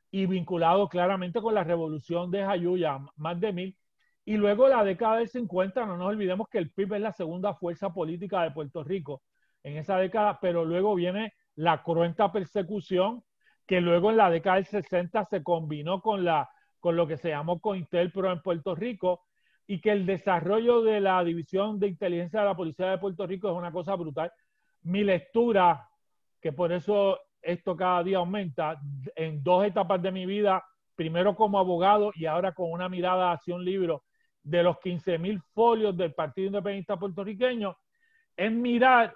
y vinculado claramente con la revolución de Jayuya, más de 1,000. Y luego la década del 50, no nos olvidemos que el PIB es la segunda fuerza política de Puerto Rico en esa década, pero luego viene la cruenta persecución, que luego en la década del 60 se combinó con lo que se llamó COINTELPRO en Puerto Rico, y que el desarrollo de la división de inteligencia de la Policía de Puerto Rico es una cosa brutal. Mi lectura, que por eso esto cada día aumenta, en 2 etapas de mi vida, primero como abogado y ahora con una mirada hacia un libro, de los 15,000 folios del Partido Independentista Puertorriqueño, es mirar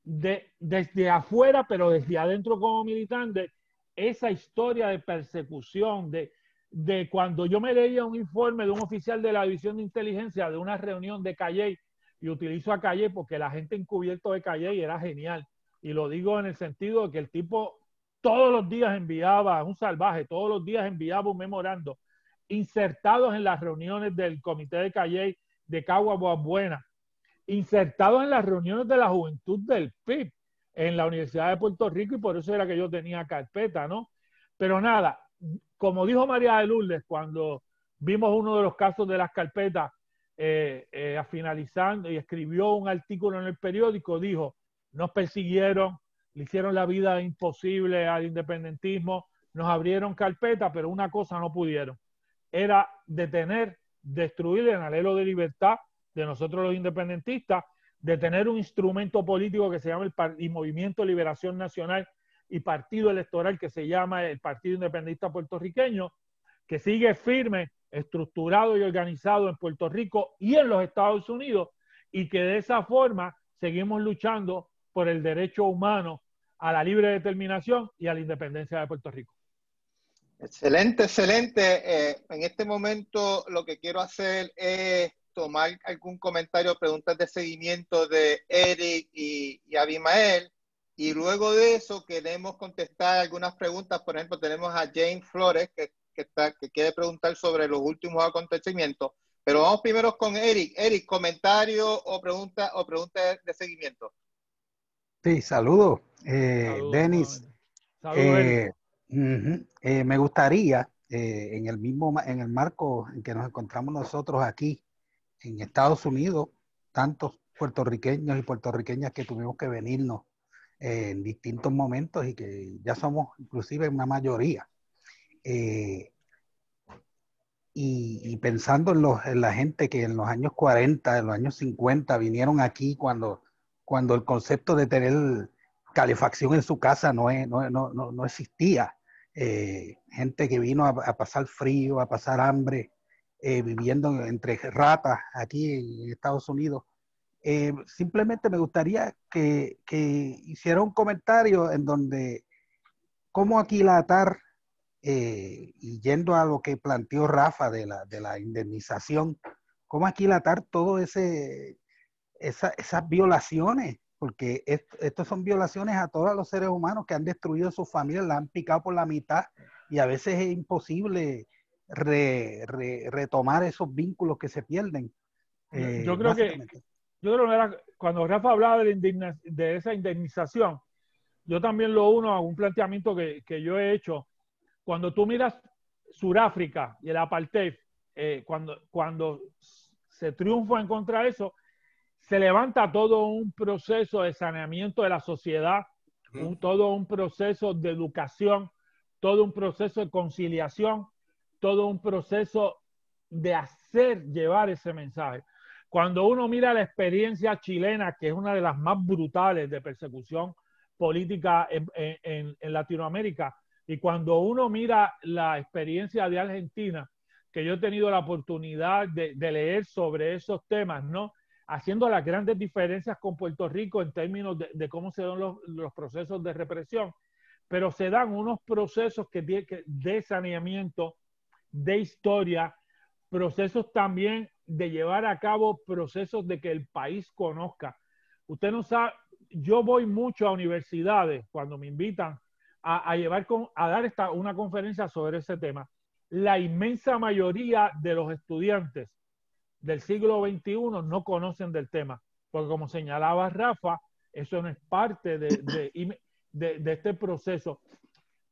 desde afuera, pero desde adentro como militante, esa historia de persecución, de cuando yo me leía un informe de un oficial de la División de Inteligencia de una reunión de Calley, y utilizo a Calley porque la gente encubierto de Calley era genial, y lo digo en el sentido de que el tipo todos los días enviaba, un salvaje, todos los días enviaba un memorando, insertados en las reuniones del comité de Calley de Caguas Buena, insertados en las reuniones de la juventud del PIB en la Universidad de Puerto Rico, y por eso era que yo tenía carpeta, ¿no? Pero nada, como dijo María de Lourdes cuando vimos uno de los casos de las carpetas, finalizando, y escribió un artículo en el periódico, dijo: nos persiguieron, le hicieron la vida imposible al independentismo, nos abrieron carpeta, pero una cosa no pudieron, era detener, destruir el anhelo de libertad de nosotros los independentistas, de tener un instrumento político que se llama el Movimiento de Liberación Nacional, y partido electoral que se llama el Partido Independentista Puertorriqueño, que sigue firme, estructurado y organizado en Puerto Rico y en los Estados Unidos, y que de esa forma seguimos luchando por el derecho humano a la libre determinación y a la independencia de Puerto Rico. Excelente, excelente. En este momento lo que quiero hacer es tomar algún comentario o preguntas de seguimiento de Eric y Abimael, y luego de eso queremos contestar algunas preguntas. Por ejemplo, tenemos a Jane Flores que quiere preguntar sobre los últimos acontecimientos, pero vamos primero con Eric. Eric, comentario o pregunta de seguimiento. Sí, saludos. Saludos, Denis, saludos, Eric. Me gustaría, en el marco en que nos encontramos nosotros aquí en Estados Unidos, tantos puertorriqueños y puertorriqueñas que tuvimos que venirnos en distintos momentos y que ya somos inclusive una mayoría. Y pensando en la gente que en los años 40, en los años 50 vinieron aquí cuando el concepto de tener calefacción en su casa no existía. Gente que vino a pasar frío, a pasar hambre, viviendo entre ratas aquí en Estados Unidos. Simplemente me gustaría que hiciera un comentario en donde cómo aquilatar, y yendo a lo que planteó Rafa de la indemnización, cómo aquilatar todo esas violaciones, porque estos son violaciones a todos los seres humanos que han destruido sus familias, la han picado por la mitad y a veces es imposible retomar esos vínculos que se pierden. Yo creo que cuando Rafa hablaba de esa indemnización, yo también lo uno a un planteamiento que yo he hecho. Cuando tú miras Sudáfrica y el apartheid, cuando se triunfa en contra de eso, se levanta todo un proceso de saneamiento de la sociedad, todo un proceso de educación, todo un proceso de conciliación, todo un proceso de hacer llevar ese mensaje. Cuando uno mira la experiencia chilena, que es una de las más brutales de persecución política en Latinoamérica, y cuando uno mira la experiencia de Argentina, que yo he tenido la oportunidad de leer sobre esos temas, ¿no? Haciendo las grandes diferencias con Puerto Rico en términos de cómo se dan los procesos de represión, pero se dan unos procesos de saneamiento, de historia, procesos también de llevar a cabo procesos de que el país conozca. Usted no sabe, yo voy mucho a universidades cuando me invitan a dar una conferencia sobre ese tema. La inmensa mayoría de los estudiantes del siglo XXI no conocen del tema, porque como señalaba Rafa, eso no es parte de este proceso.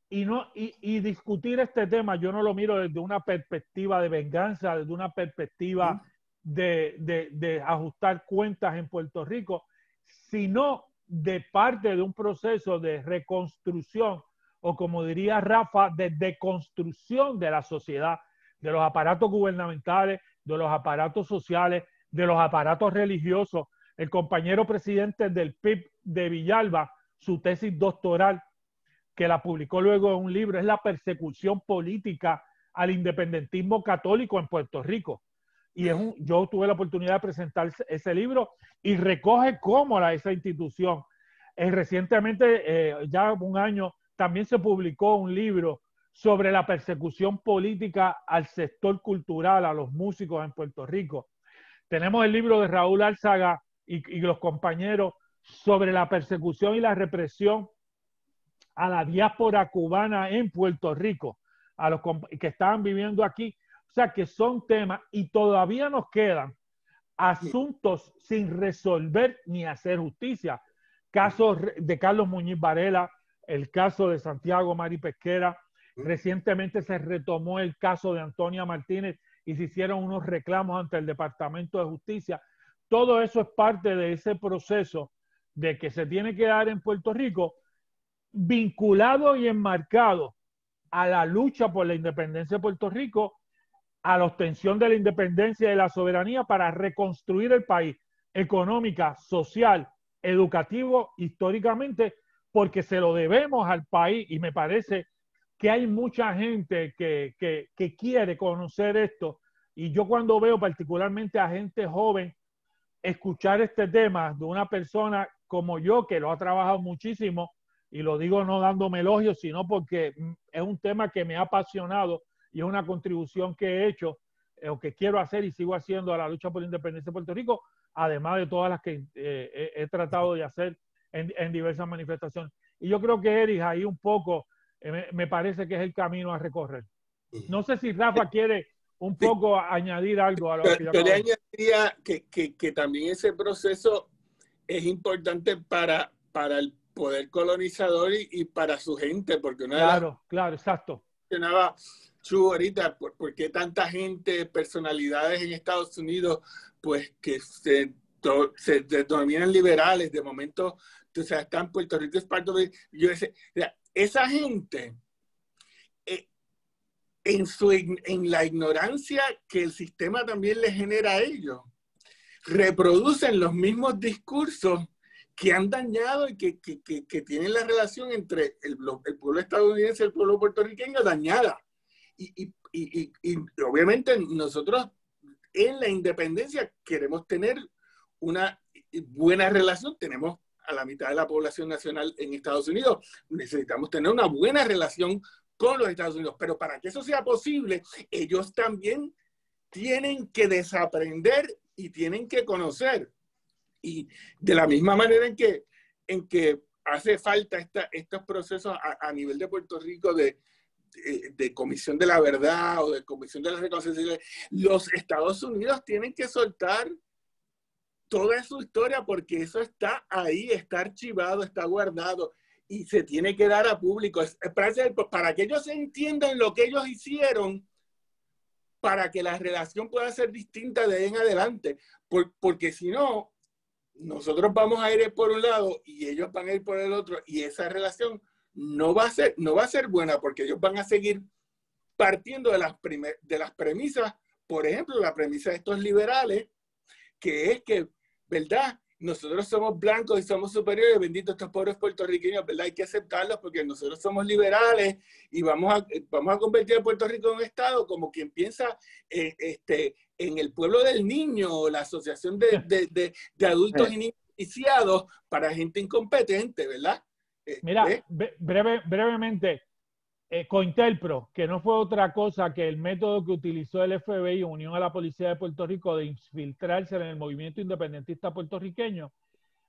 Y discutir este tema, yo no lo miro desde una perspectiva de venganza, desde una perspectiva de ajustar cuentas en Puerto Rico, sino de parte de un proceso de reconstrucción, o como diría Rafa, de deconstrucción de la sociedad, de los aparatos gubernamentales, de los aparatos sociales, de los aparatos religiosos. El compañero presidente del PIB de Villalba, su tesis doctoral, que la publicó luego en un libro, es la persecución política al independentismo católico en Puerto Rico. Y yo tuve la oportunidad de presentar ese libro y recoge cómo esa institución. Recientemente, ya un año, también se publicó un libro sobre la persecución política al sector cultural, a los músicos en Puerto Rico. Tenemos el libro de Raúl Álzaga y los compañeros sobre la persecución y la represión a la diáspora cubana en Puerto Rico, a los que estaban viviendo aquí. O sea, que son temas y todavía nos quedan asuntos sin resolver ni hacer justicia. Casos de Carlos Muñiz Varela, el caso de Santiago Mari Pesquera. Recientemente se retomó el caso de Antonia Martínez y se hicieron unos reclamos ante el Departamento de Justicia. Todo eso es parte de ese proceso de que se tiene que dar en Puerto Rico, vinculado y enmarcado a la lucha por la independencia de Puerto Rico, a la obtención de la independencia y la soberanía para reconstruir el país económica, social, educativo, históricamente, porque se lo debemos al país. Y me parece que hay mucha gente que quiere conocer esto. Y yo cuando veo particularmente a gente joven escuchar este tema de una persona como yo, que lo ha trabajado muchísimo, y lo digo no dándome elogios, sino porque es un tema que me ha apasionado y es una contribución que he hecho o que quiero hacer y sigo haciendo a la lucha por la independencia de Puerto Rico, además de todas las que he tratado de hacer en diversas manifestaciones. Y yo creo que Eric ahí un poco me parece que es el camino a recorrer. No sé si Rafa quiere un poco añadir algo a lo que yo acabo de decir. Yo le añadiría que también ese proceso es importante para poder colonizador y para su gente, porque una Claro, claro, exacto. mencionaba Chu ahorita, ¿por qué tanta gente, personalidades en Estados Unidos, pues que se denominan liberales, de momento, o sea, están Puerto Rico es parte de... Yo decía, esa gente, en la ignorancia que el sistema también les genera a ellos, reproducen los mismos discursos que han dañado y que tienen la relación entre el pueblo estadounidense y el pueblo puertorriqueño dañada. Y obviamente nosotros en la independencia queremos tener una buena relación. Tenemos a la mitad de la población nacional en Estados Unidos. Necesitamos tener una buena relación con los Estados Unidos. Pero para que eso sea posible, ellos también tienen que desaprender y tienen que conocer. Y de la misma manera en que hace falta estos procesos a nivel de Puerto Rico de Comisión de la Verdad o de Comisión de la Reconciliación, los Estados Unidos tienen que soltar toda su historia porque eso está ahí, está archivado, está guardado y se tiene que dar a público. Para que ellos entiendan lo que ellos hicieron, para que la relación pueda ser distinta de ahí en adelante. Porque si no, nosotros vamos a ir por un lado y ellos van a ir por el otro y esa relación no va a ser buena porque ellos van a seguir partiendo de las premisas, por ejemplo, la premisa de estos liberales, que es que, ¿verdad? Nosotros somos blancos y somos superiores, benditos estos pobres puertorriqueños, ¿verdad? Hay que aceptarlos porque nosotros somos liberales y vamos a convertir a Puerto Rico en un estado como quien piensa en el pueblo del niño, la asociación de adultos iniciados para gente incompetente, ¿verdad? Mira, brevemente, COINTELPRO, que no fue otra cosa que el método que utilizó el FBI en unión a la Policía de Puerto Rico de infiltrarse en el movimiento independentista puertorriqueño,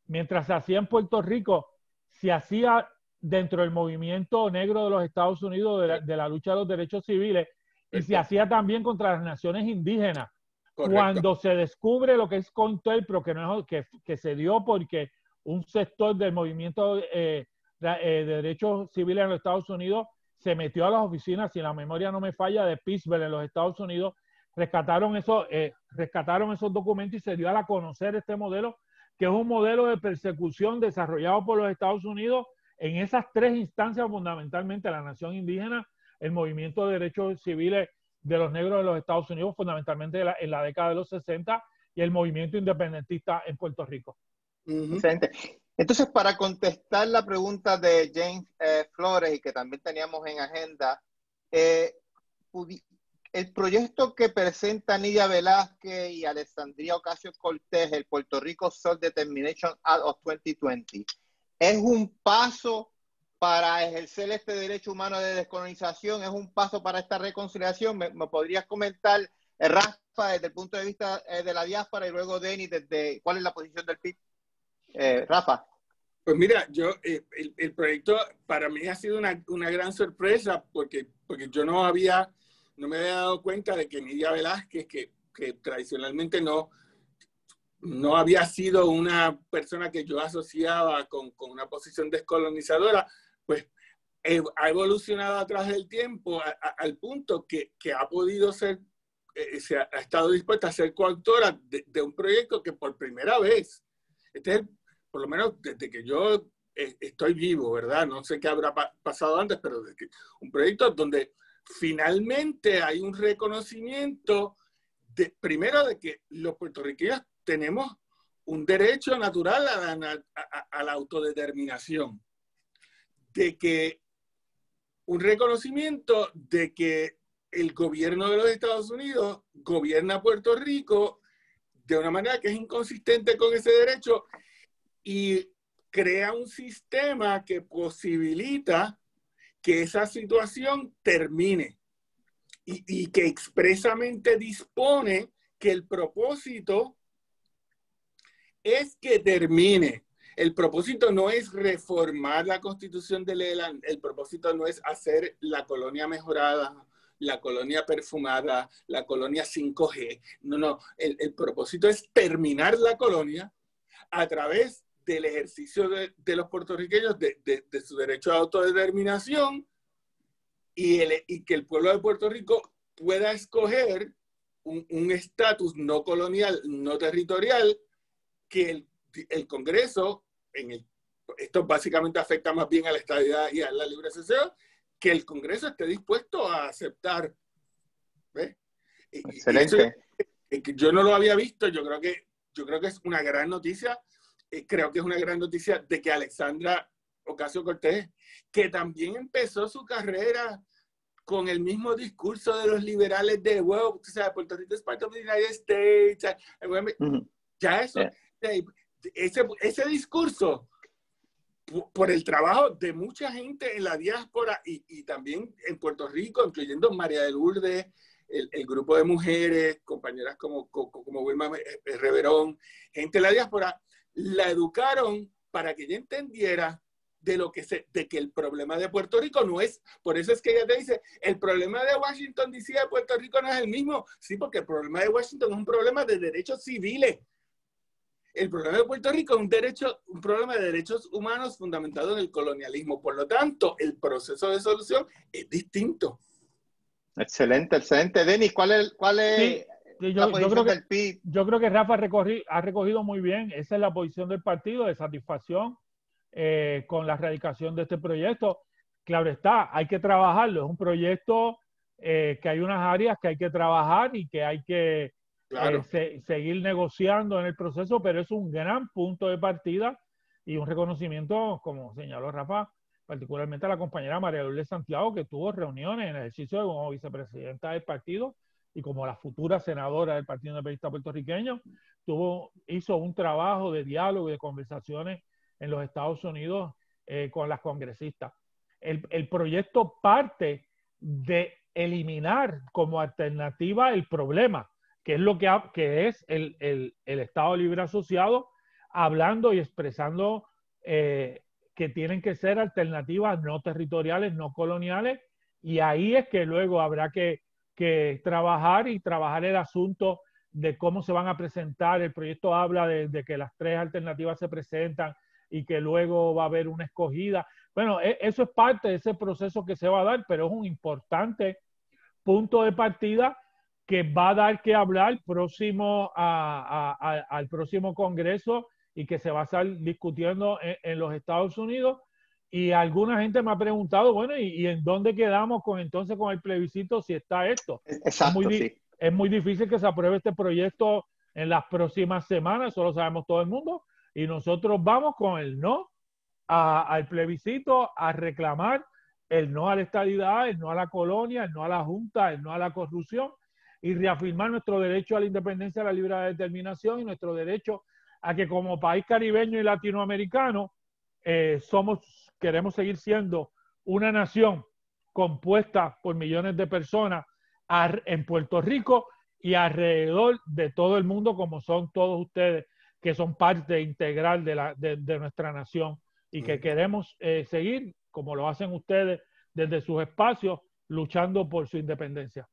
mientras se hacía en Puerto Rico, se hacía dentro del movimiento negro de los Estados Unidos de la lucha de los derechos civiles y se hacía también contra las naciones indígenas. Correcto. Cuando se descubre lo que es COINTELPRO, que se dio porque un sector del movimiento de derechos civiles en los Estados Unidos se metió a las oficinas, si la memoria no me falla, de Pittsburgh en los Estados Unidos, rescataron esos documentos y se dio a conocer este modelo, que es un modelo de persecución desarrollado por los Estados Unidos en esas tres instancias fundamentalmente, la nación indígena, el movimiento de derechos civiles de los negros de los Estados Unidos, fundamentalmente en la década de los 60, y el movimiento independentista en Puerto Rico. Excelente. Entonces, para contestar la pregunta de James Flores y que también teníamos en agenda, el proyecto que presenta Nidia Velázquez y Alexandria Ocasio-Cortez, el Puerto Rico Self-Determination Act of 2020, ¿es un paso para ejercer este derecho humano de descolonización? ¿Es un paso para esta reconciliación? ¿Me podrías comentar, Rafa, desde el punto de vista de la diáspora y luego Denis, desde cuál es la posición del PIB? Rafa. Pues mira, el proyecto para mí ha sido una gran sorpresa porque yo no me había dado cuenta de que Nidia Velázquez, que tradicionalmente no había sido una persona que yo asociaba con una posición descolonizadora, pues ha evolucionado a través del tiempo al punto que ha podido ser, ha estado dispuesta a ser coautora de un proyecto que por primera vez, por lo menos desde que yo estoy vivo, ¿verdad? No sé qué habrá pasado antes, pero un proyecto donde finalmente hay un reconocimiento, primero de que los puertorriqueños tenemos un derecho natural a la autodeterminación, de que un reconocimiento de que el gobierno de los Estados Unidos gobierna Puerto Rico de una manera que es inconsistente con ese derecho y crea un sistema que posibilita que esa situación termine y que expresamente dispone que el propósito es que termine. El propósito no es reformar la Constitución de Leland, el propósito no es hacer la colonia mejorada, la colonia perfumada, la colonia 5G. No. El propósito es terminar la colonia a través del ejercicio de los puertorriqueños de su derecho a autodeterminación y que el pueblo de Puerto Rico pueda escoger un estatus no colonial, no territorial, que el Congreso, esto básicamente afecta más bien a la estadidad y a la libre asociación, que el Congreso esté dispuesto a aceptar. ¿Ves? Excelente. Y eso, yo no lo había visto, yo creo que es una gran noticia. Creo que es una gran noticia de que Alexandra Ocasio-Cortez, que también empezó su carrera con el mismo discurso de los liberales de, wow, o sea, Puerto Rico es parte de los United States. Ya eso, ese discurso, por el trabajo de mucha gente en la diáspora y también en Puerto Rico, incluyendo María de Lourdes, el grupo de mujeres, compañeras como Wilma Reverón, gente de la diáspora, la educaron para que ella entendiera de que el problema de Puerto Rico no es, por eso es que ella te dice, el problema de Washington DC de Puerto Rico no es el mismo. Sí, porque el problema de Washington es un problema de derechos civiles. El problema de Puerto Rico es un problema de derechos humanos fundamentado en el colonialismo. Por lo tanto, el proceso de solución es distinto. Excelente, excelente. Denis, ¿cuál es la posición del PIB? Yo creo que Rafa ha recogido muy bien. Esa es la posición del partido, de satisfacción con la erradicación de este proyecto. Claro está, hay que trabajarlo. Es un proyecto que hay unas áreas que hay que trabajar y que hay que seguir negociando en el proceso, pero es un gran punto de partida y un reconocimiento, como señaló Rafa, particularmente a la compañera María Lourdes Santiago, que tuvo reuniones en el ejercicio como vicepresidenta del partido y como la futura senadora del Partido Independentista Puertorriqueño, hizo un trabajo de diálogo y de conversaciones en los Estados Unidos con las congresistas. El proyecto parte de eliminar como alternativa el problema, que es lo que es el Estado Libre Asociado, hablando y expresando que tienen que ser alternativas no territoriales, no coloniales, y ahí es que luego habrá que trabajar el asunto de cómo se van a presentar. El proyecto habla de que las 3 alternativas se presentan y que luego va a haber una escogida. Bueno, eso es parte de ese proceso que se va a dar, pero es un importante punto de partida que va a dar que hablar próximo al próximo Congreso y que se va a estar discutiendo en los Estados Unidos. Y alguna gente me ha preguntado, bueno, ¿y en dónde quedamos entonces con el plebiscito si está esto? Exacto, es muy difícil que se apruebe este proyecto en las próximas semanas, eso lo sabemos todo el mundo, y nosotros vamos con el no al plebiscito, a reclamar el no a la estadidad, el no a la colonia, el no a la junta, el no a la corrupción, y reafirmar nuestro derecho a la independencia, a la libre determinación y nuestro derecho a que como país caribeño y latinoamericano queremos seguir siendo una nación compuesta por millones de personas en Puerto Rico y alrededor de todo el mundo, como son todos ustedes, que son parte integral de nuestra nación y que queremos seguir, como lo hacen ustedes desde sus espacios, luchando por su independencia.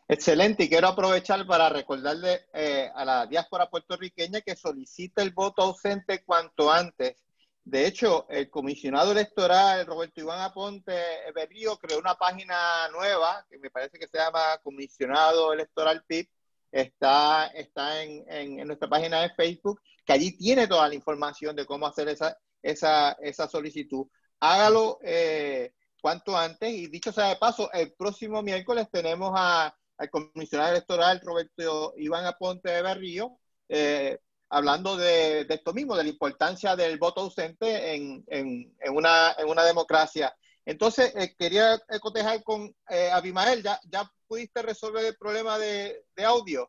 Excelente, y quiero aprovechar para recordarle a la diáspora puertorriqueña que solicite el voto ausente cuanto antes. De hecho, el comisionado electoral Roberto Iván Aponte Berrío creó una página nueva que me parece que se llama Comisionado Electoral PIB. Está en nuestra página de Facebook, que allí tiene toda la información de cómo hacer esa solicitud. Hágalo cuanto antes, y dicho sea de paso, el próximo miércoles tenemos al comisionado electoral Roberto Iván Aponte de Berrío hablando de esto mismo, de la importancia del voto ausente en una democracia. Entonces, quería cotejar con Abimael. ¿Ya pudiste resolver el problema de audio?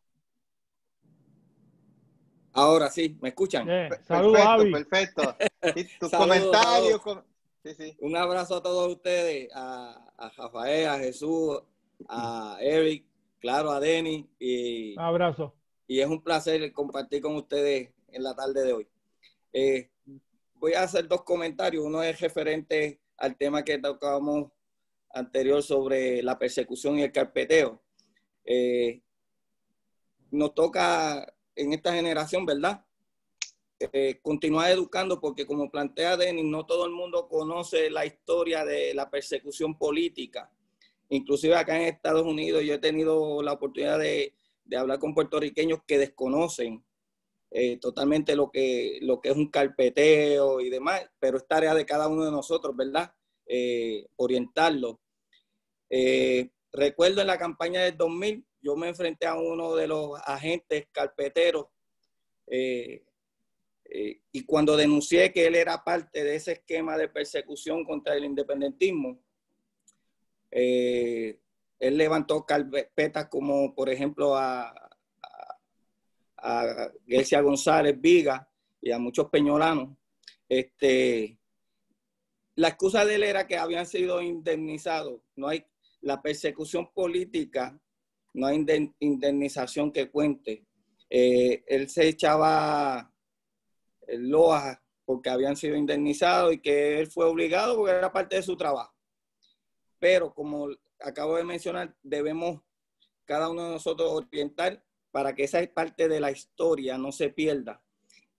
Ahora sí, ¿me escuchan? Saludos, Avi. Perfecto. Tus comentarios. Sí. Un abrazo a todos ustedes, a Rafael, a Jesús, a Eric, claro, a Denis. Un abrazo. Y es un placer compartir con ustedes en la tarde de hoy. Voy a hacer 2 comentarios. Uno es referente al tema que tocamos anterior sobre la persecución y el carpeteo. Nos toca en esta generación, ¿verdad? continuar educando, porque como plantea Denis, no todo el mundo conoce la historia de la persecución política. Inclusive acá en Estados Unidos yo he tenido la oportunidad de hablar con puertorriqueños que desconocen totalmente lo que es un carpeteo y demás, pero es tarea de cada uno de nosotros, ¿verdad? Orientarlo. Recuerdo en la campaña del 2000, yo me enfrenté a uno de los agentes carpeteros y cuando denuncié que él era parte de ese esquema de persecución contra el independentismo, él levantó carpetas como, por ejemplo, a Grecia González Viga y a muchos peñolanos. La excusa de él era que habían sido indemnizados. No hay la persecución política, no hay indemnización que cuente. Él se echaba loas porque habían sido indemnizados y que él fue obligado porque era parte de su trabajo. Pero como acabo de mencionar, debemos cada uno de nosotros orientar para que esa parte de la historia no se pierda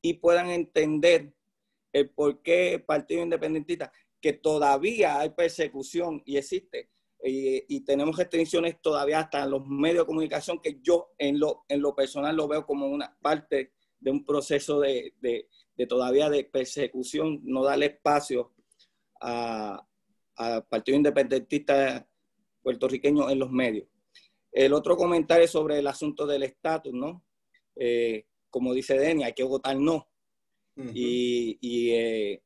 y puedan entender el por qué el Partido Independentista, que todavía hay persecución y existe, y tenemos restricciones todavía hasta en los medios de comunicación, que yo en lo personal lo veo como una parte de un proceso de todavía de persecución, no darle espacio al Partido Independentista puertorriqueño en los medios. El otro comentario sobre el asunto del estatus, ¿no? Como dice Denis, hay que votar no. Uh-huh. Y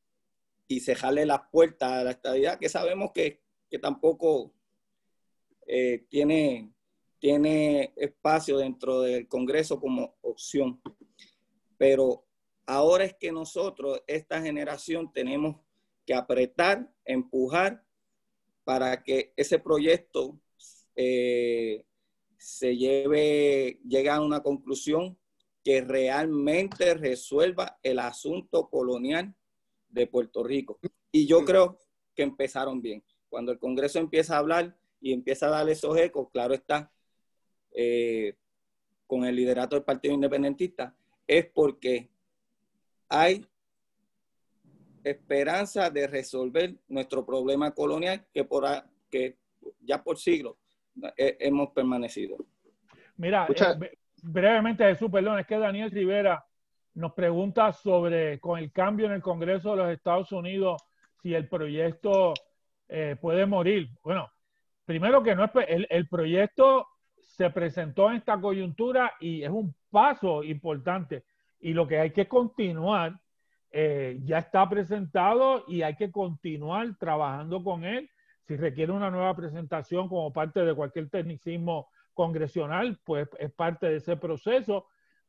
cerrarle las puertas a la estadidad, que sabemos que tampoco tiene espacio dentro del Congreso como opción. Pero ahora es que nosotros, esta generación, tenemos que apretar, empujar para que ese proyecto llegue a una conclusión que realmente resuelva el asunto colonial de Puerto Rico. Y yo creo que empezaron bien. Cuando el Congreso empieza a hablar y empieza a darle esos ecos, claro está, con el liderato del Partido Independentista, es porque hay esperanza de resolver nuestro problema colonial que ya por siglos hemos permanecido. Mira, brevemente, Jesús, perdón, es que Daniel Rivera nos pregunta sobre, con el cambio en el Congreso de los Estados Unidos, si el proyecto puede morir. Bueno, primero que no es, el proyecto se presentó en esta coyuntura y es un paso importante. Y lo que hay que continuar, ya está presentado y hay que continuar trabajando con él. Si requiere una nueva presentación como parte de cualquier tecnicismo congresional, pues es parte de ese proceso,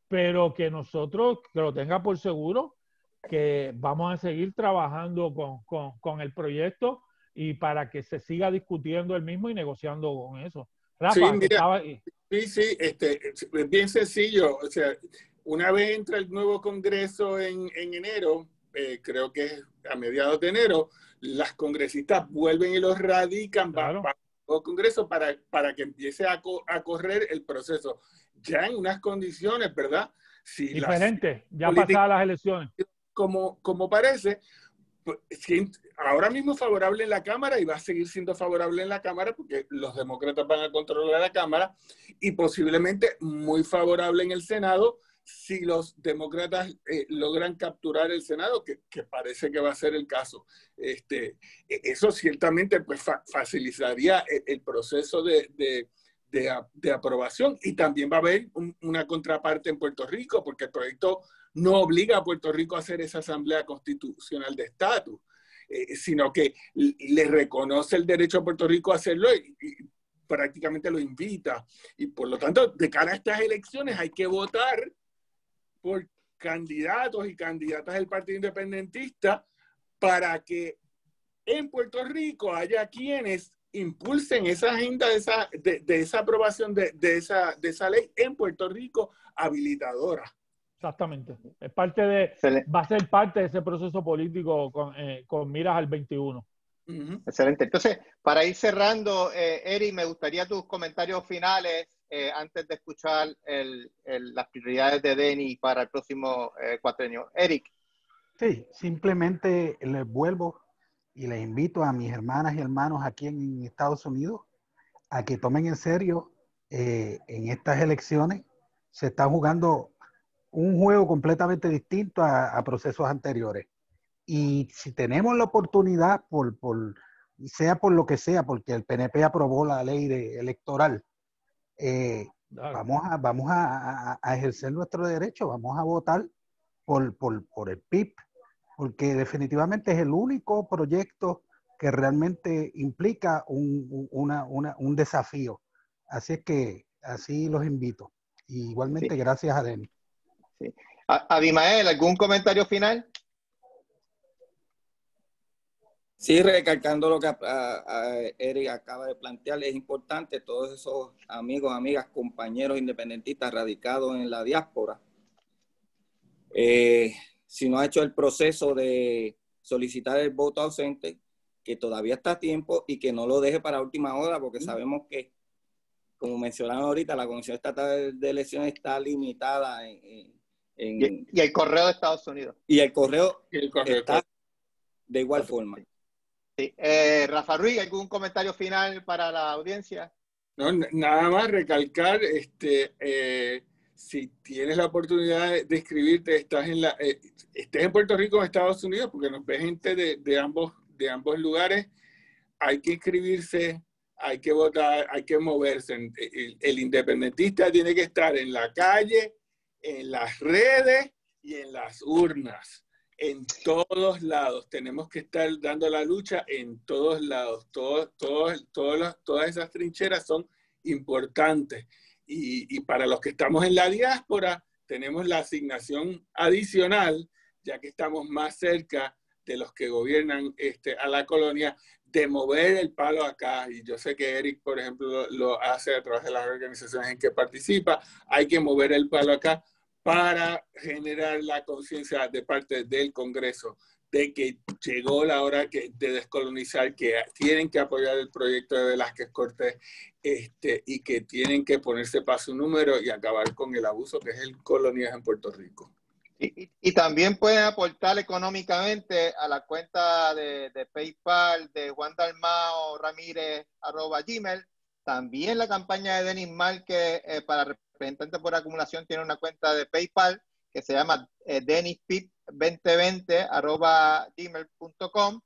pero que nosotros, que lo tenga por seguro, que vamos a seguir trabajando con el proyecto y para que se siga discutiendo el mismo y negociando con eso. Rafa, sí, mira, sí, es bien sencillo. O sea, una vez entra el nuevo Congreso en enero, creo que es a mediados de enero, las congresistas vuelven y los radican para el Congreso para que empiece a correr el proceso. Ya en unas condiciones, ¿verdad? Si diferente, ya pasadas las elecciones. Como parece, ahora mismo favorable en la Cámara y va a seguir siendo favorable en la Cámara porque los demócratas van a controlar la Cámara y posiblemente muy favorable en el Senado si los demócratas logran capturar el Senado, que parece que va a ser el caso. Eso ciertamente pues, facilitaría el proceso de aprobación y también va a haber una contraparte en Puerto Rico porque el proyecto no obliga a Puerto Rico a hacer esa asamblea constitucional de estatus, sino que le reconoce el derecho a Puerto Rico a hacerlo y prácticamente lo invita. Y por lo tanto, de cara a estas elecciones hay que votar por candidatos y candidatas del Partido Independentista para que en Puerto Rico haya quienes impulsen esa agenda de esa aprobación de esa ley en Puerto Rico habilitadora. Exactamente. Es parte va a ser parte de ese proceso político con miras al 21. Uh-huh. Excelente. Entonces, para ir cerrando, Eri, me gustaría tus comentarios finales antes de escuchar las prioridades de Denis para el próximo cuatrenio? Eric. Sí, simplemente les vuelvo y les invito a mis hermanas y hermanos aquí en Estados Unidos a que tomen en serio en estas elecciones. Se está jugando un juego completamente distinto a procesos anteriores. Y si tenemos la oportunidad, sea por lo que sea, porque el PNP aprobó la ley electoral, Claro. vamos a ejercer nuestro derecho, vamos a votar por el PIB, porque definitivamente es el único proyecto que realmente implica un desafío. Así es que así los invito. Y igualmente, Sí. gracias a Denis. Sí. Abimael, ¿algún comentario final? Sí, recalcando lo que Eric acaba de plantear, es importante todos esos amigos, amigas, compañeros independentistas radicados en la diáspora. Si no ha hecho el proceso de solicitar el voto ausente, que todavía está a tiempo y que no lo deje para última hora, porque sabemos que, como mencionaron ahorita, la Comisión Estatal de Elecciones está limitada Y el correo de Estados Unidos. Y el correo correo está de igual forma. Sí. Rafa Ruiz, ¿algún comentario final para la audiencia? No, nada más recalcar, si tienes la oportunidad de inscribirte, estés en Puerto Rico o en Estados Unidos, porque nos ve gente de ambos lugares, hay que inscribirse, hay que votar, hay que moverse. El independentista tiene que estar en la calle, en las redes y en las urnas. En todos lados. Tenemos que estar dando la lucha en todos lados. Todas esas trincheras son importantes. Y para los que estamos en la diáspora, tenemos la asignación adicional, ya que estamos más cerca de los que gobiernan a la colonia, de mover el palo acá. Y yo sé que Eric, por ejemplo, lo hace a través de las organizaciones en que participa. Hay que mover el palo acá para generar la conciencia de parte del Congreso de que llegó la hora de descolonizar, que tienen que apoyar el proyecto de Velázquez Cortés y que tienen que ponerse para su número y acabar con el abuso que es el colonialismo en Puerto Rico. Y también pueden aportar económicamente a la cuenta de PayPal de Juan Dalmao Ramírez @gmail. También la campaña de Denis Márquez para representantes por acumulación tiene una cuenta de PayPal que se llama denispip2020 @gmail.com.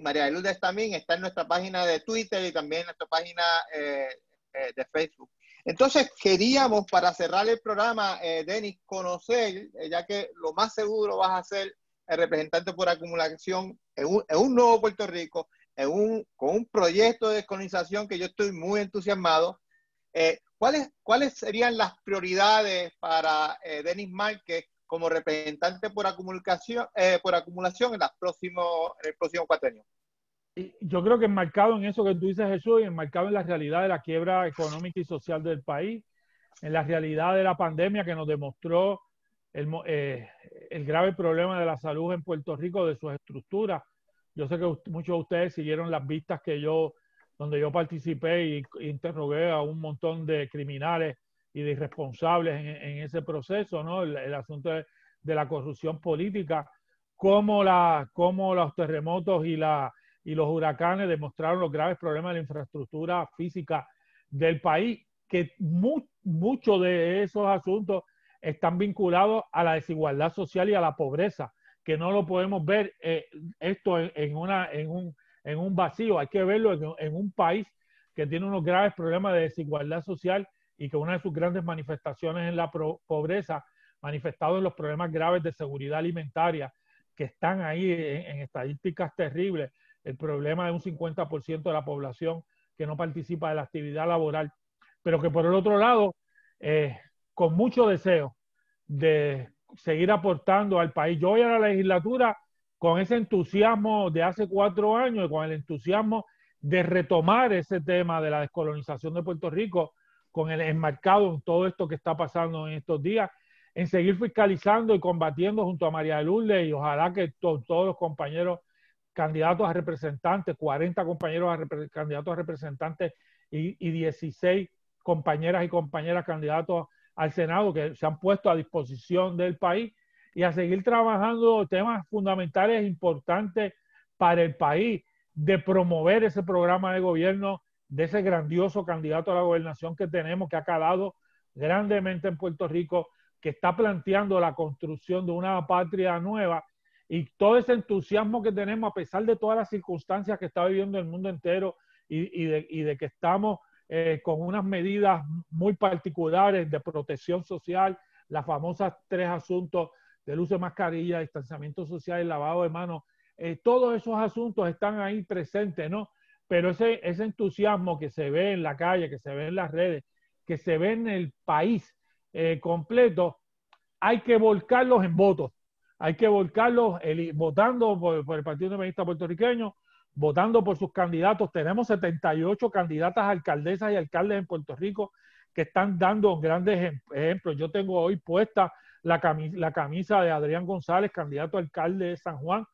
María de Lourdes también está en nuestra página de Twitter y también en nuestra página de Facebook. Entonces, queríamos, para cerrar el programa, Denis, conocer, ya que lo más seguro vas a ser el representante por acumulación en un nuevo Puerto Rico, con un proyecto de descolonización que yo estoy muy entusiasmado. ¿Cuáles serían las prioridades para Denis Márquez como representante por acumulación en el próximo cuatrenio? Yo creo que enmarcado en eso que tú dices, Jesús, y enmarcado en la realidad de la quiebra económica y social del país, en la realidad de la pandemia que nos demostró el grave problema de la salud en Puerto Rico, de sus estructuras. Yo sé que muchos de ustedes siguieron las vistas donde yo participé y interrogué a un montón de criminales y de irresponsables en ese proceso, ¿no? El asunto de la corrupción política, cómo los terremotos y los huracanes demostraron los graves problemas de la infraestructura física del país, que muchos de esos asuntos están vinculados a la desigualdad social y a la pobreza, que no lo podemos ver esto en un vacío, hay que verlo en un país que tiene unos graves problemas de desigualdad social y que una de sus grandes manifestaciones es la pobreza, manifestado en los problemas graves de seguridad alimentaria, que están ahí en estadísticas terribles, el problema de un 50% de la población que no participa de la actividad laboral, pero que por el otro lado, con mucho deseo de seguir aportando al país. Yo voy a la legislatura con ese entusiasmo de hace 4 años y con el entusiasmo de retomar ese tema de la descolonización de Puerto Rico, con el enmarcado en todo esto que está pasando en estos días, en seguir fiscalizando y combatiendo junto a María de Lourdes y ojalá que todos los compañeros candidatos a representantes, 40 compañeros candidatos a representantes y 16 compañeras y compañeras candidatos al Senado que se han puesto a disposición del país y a seguir trabajando temas fundamentales e importantes para el país, de promover ese programa de gobierno de ese grandioso candidato a la gobernación que tenemos, que ha calado grandemente en Puerto Rico, que está planteando la construcción de una patria nueva, y todo ese entusiasmo que tenemos a pesar de todas las circunstancias que está viviendo el mundo entero y de que estamos con unas medidas muy particulares de protección social, las famosas 3 asuntos del uso de mascarilla, distanciamiento social y lavado de manos. Todos esos asuntos están ahí presentes, ¿no? Pero ese entusiasmo que se ve en la calle, que se ve en las redes, que se ve en el país completo, hay que volcarlos en votos. Hay que volcarlos votando por el Partido Independentista Puertorriqueño, votando por sus candidatos. Tenemos 78 candidatas alcaldesas y alcaldes en Puerto Rico que están dando grandes ejemplos. Yo tengo hoy puesta la camisa de Adrián González, candidato a alcalde de San Juan,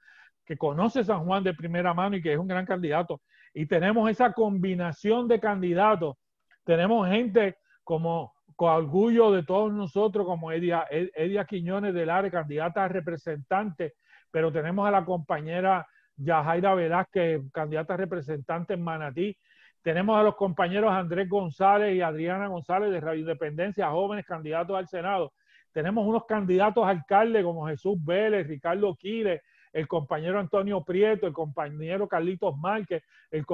que conoce San Juan de primera mano y que es un gran candidato. Y tenemos esa combinación de candidatos. Tenemos gente como, con orgullo de todos nosotros, como Edia Quiñones del Área, candidata a representante, pero tenemos a la compañera Yajaira Velázquez, candidata a representante en Manatí. Tenemos a los compañeros Andrés González y Adriana González de Radio Independencia, jóvenes candidatos al Senado. Tenemos unos candidatos a alcalde como Jesús Vélez, Ricardo Quiles, el compañero Antonio Prieto, el compañero Carlitos Márquez, el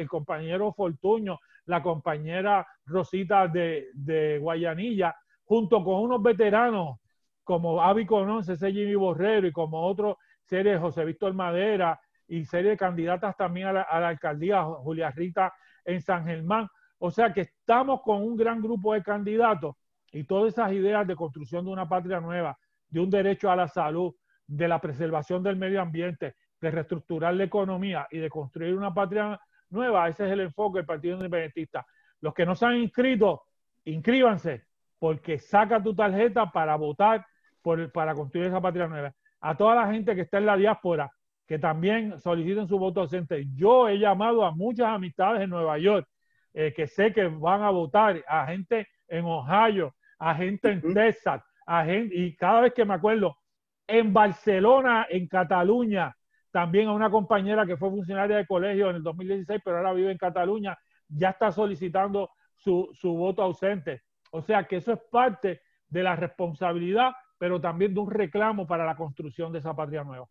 compañero Fortuño, la compañera Rosita de Guayanilla, junto con unos veteranos como Avi Colón, C.C. Jimmy Borrero y como otros series, José Víctor Madera y serie de candidatas también a la alcaldía, Julia Rita en San Germán. O sea que estamos con un gran grupo de candidatos y todas esas ideas de construcción de una patria nueva, de un derecho a la salud, de la preservación del medio ambiente, de reestructurar la economía y de construir una patria nueva. Ese es el enfoque del Partido Independentista. Los que no se han inscrito, inscríbanse, porque saca tu tarjeta para votar para construir esa patria nueva. A toda la gente que está en la diáspora, que también soliciten su voto ausente. Yo he llamado a muchas amistades en Nueva York, que sé que van a votar, a gente en Ohio, a gente en Texas, a gente, y cada vez que me acuerdo, en Barcelona, en Cataluña, también a una compañera que fue funcionaria de colegio en el 2016, pero ahora vive en Cataluña, ya está solicitando su voto ausente. O sea que eso es parte de la responsabilidad, pero también de un reclamo para la construcción de esa patria nueva.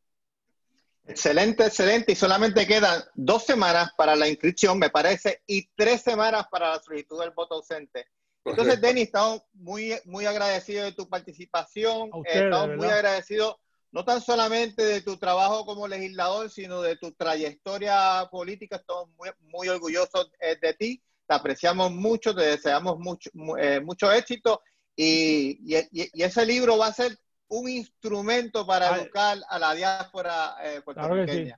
Excelente, excelente. Y solamente quedan 2 semanas para la inscripción, me parece, y 3 semanas para la solicitud del voto ausente. Entonces, Denis, estamos muy agradecidos de tu participación. Estamos muy agradecidos no tan solamente de tu trabajo como legislador, sino de tu trayectoria política. Estamos muy orgullosos de ti. Te apreciamos mucho, te deseamos mucho éxito. Y ese libro va a ser un instrumento para educar a la diáspora puertorriqueña. Claro que sí.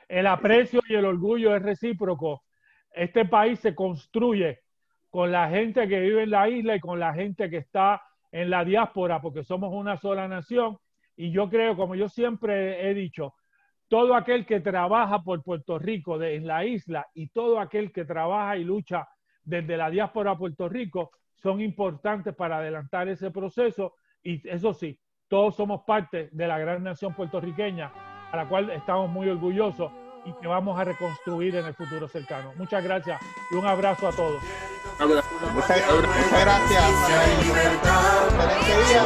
El aprecio y el orgullo es recíproco. Este país se construye con la gente que vive en la isla y con la gente que está en la diáspora, porque somos una sola nación. Y yo creo, como yo siempre he dicho, todo aquel que trabaja por Puerto Rico en la isla y todo aquel que trabaja y lucha desde la diáspora a Puerto Rico son importantes para adelantar ese proceso. Y eso sí, todos somos parte de la gran nación puertorriqueña, a la cual estamos muy orgullosos y que vamos a reconstruir en el futuro cercano. Muchas gracias y un abrazo a todos. Muchas gracias. Excelente día.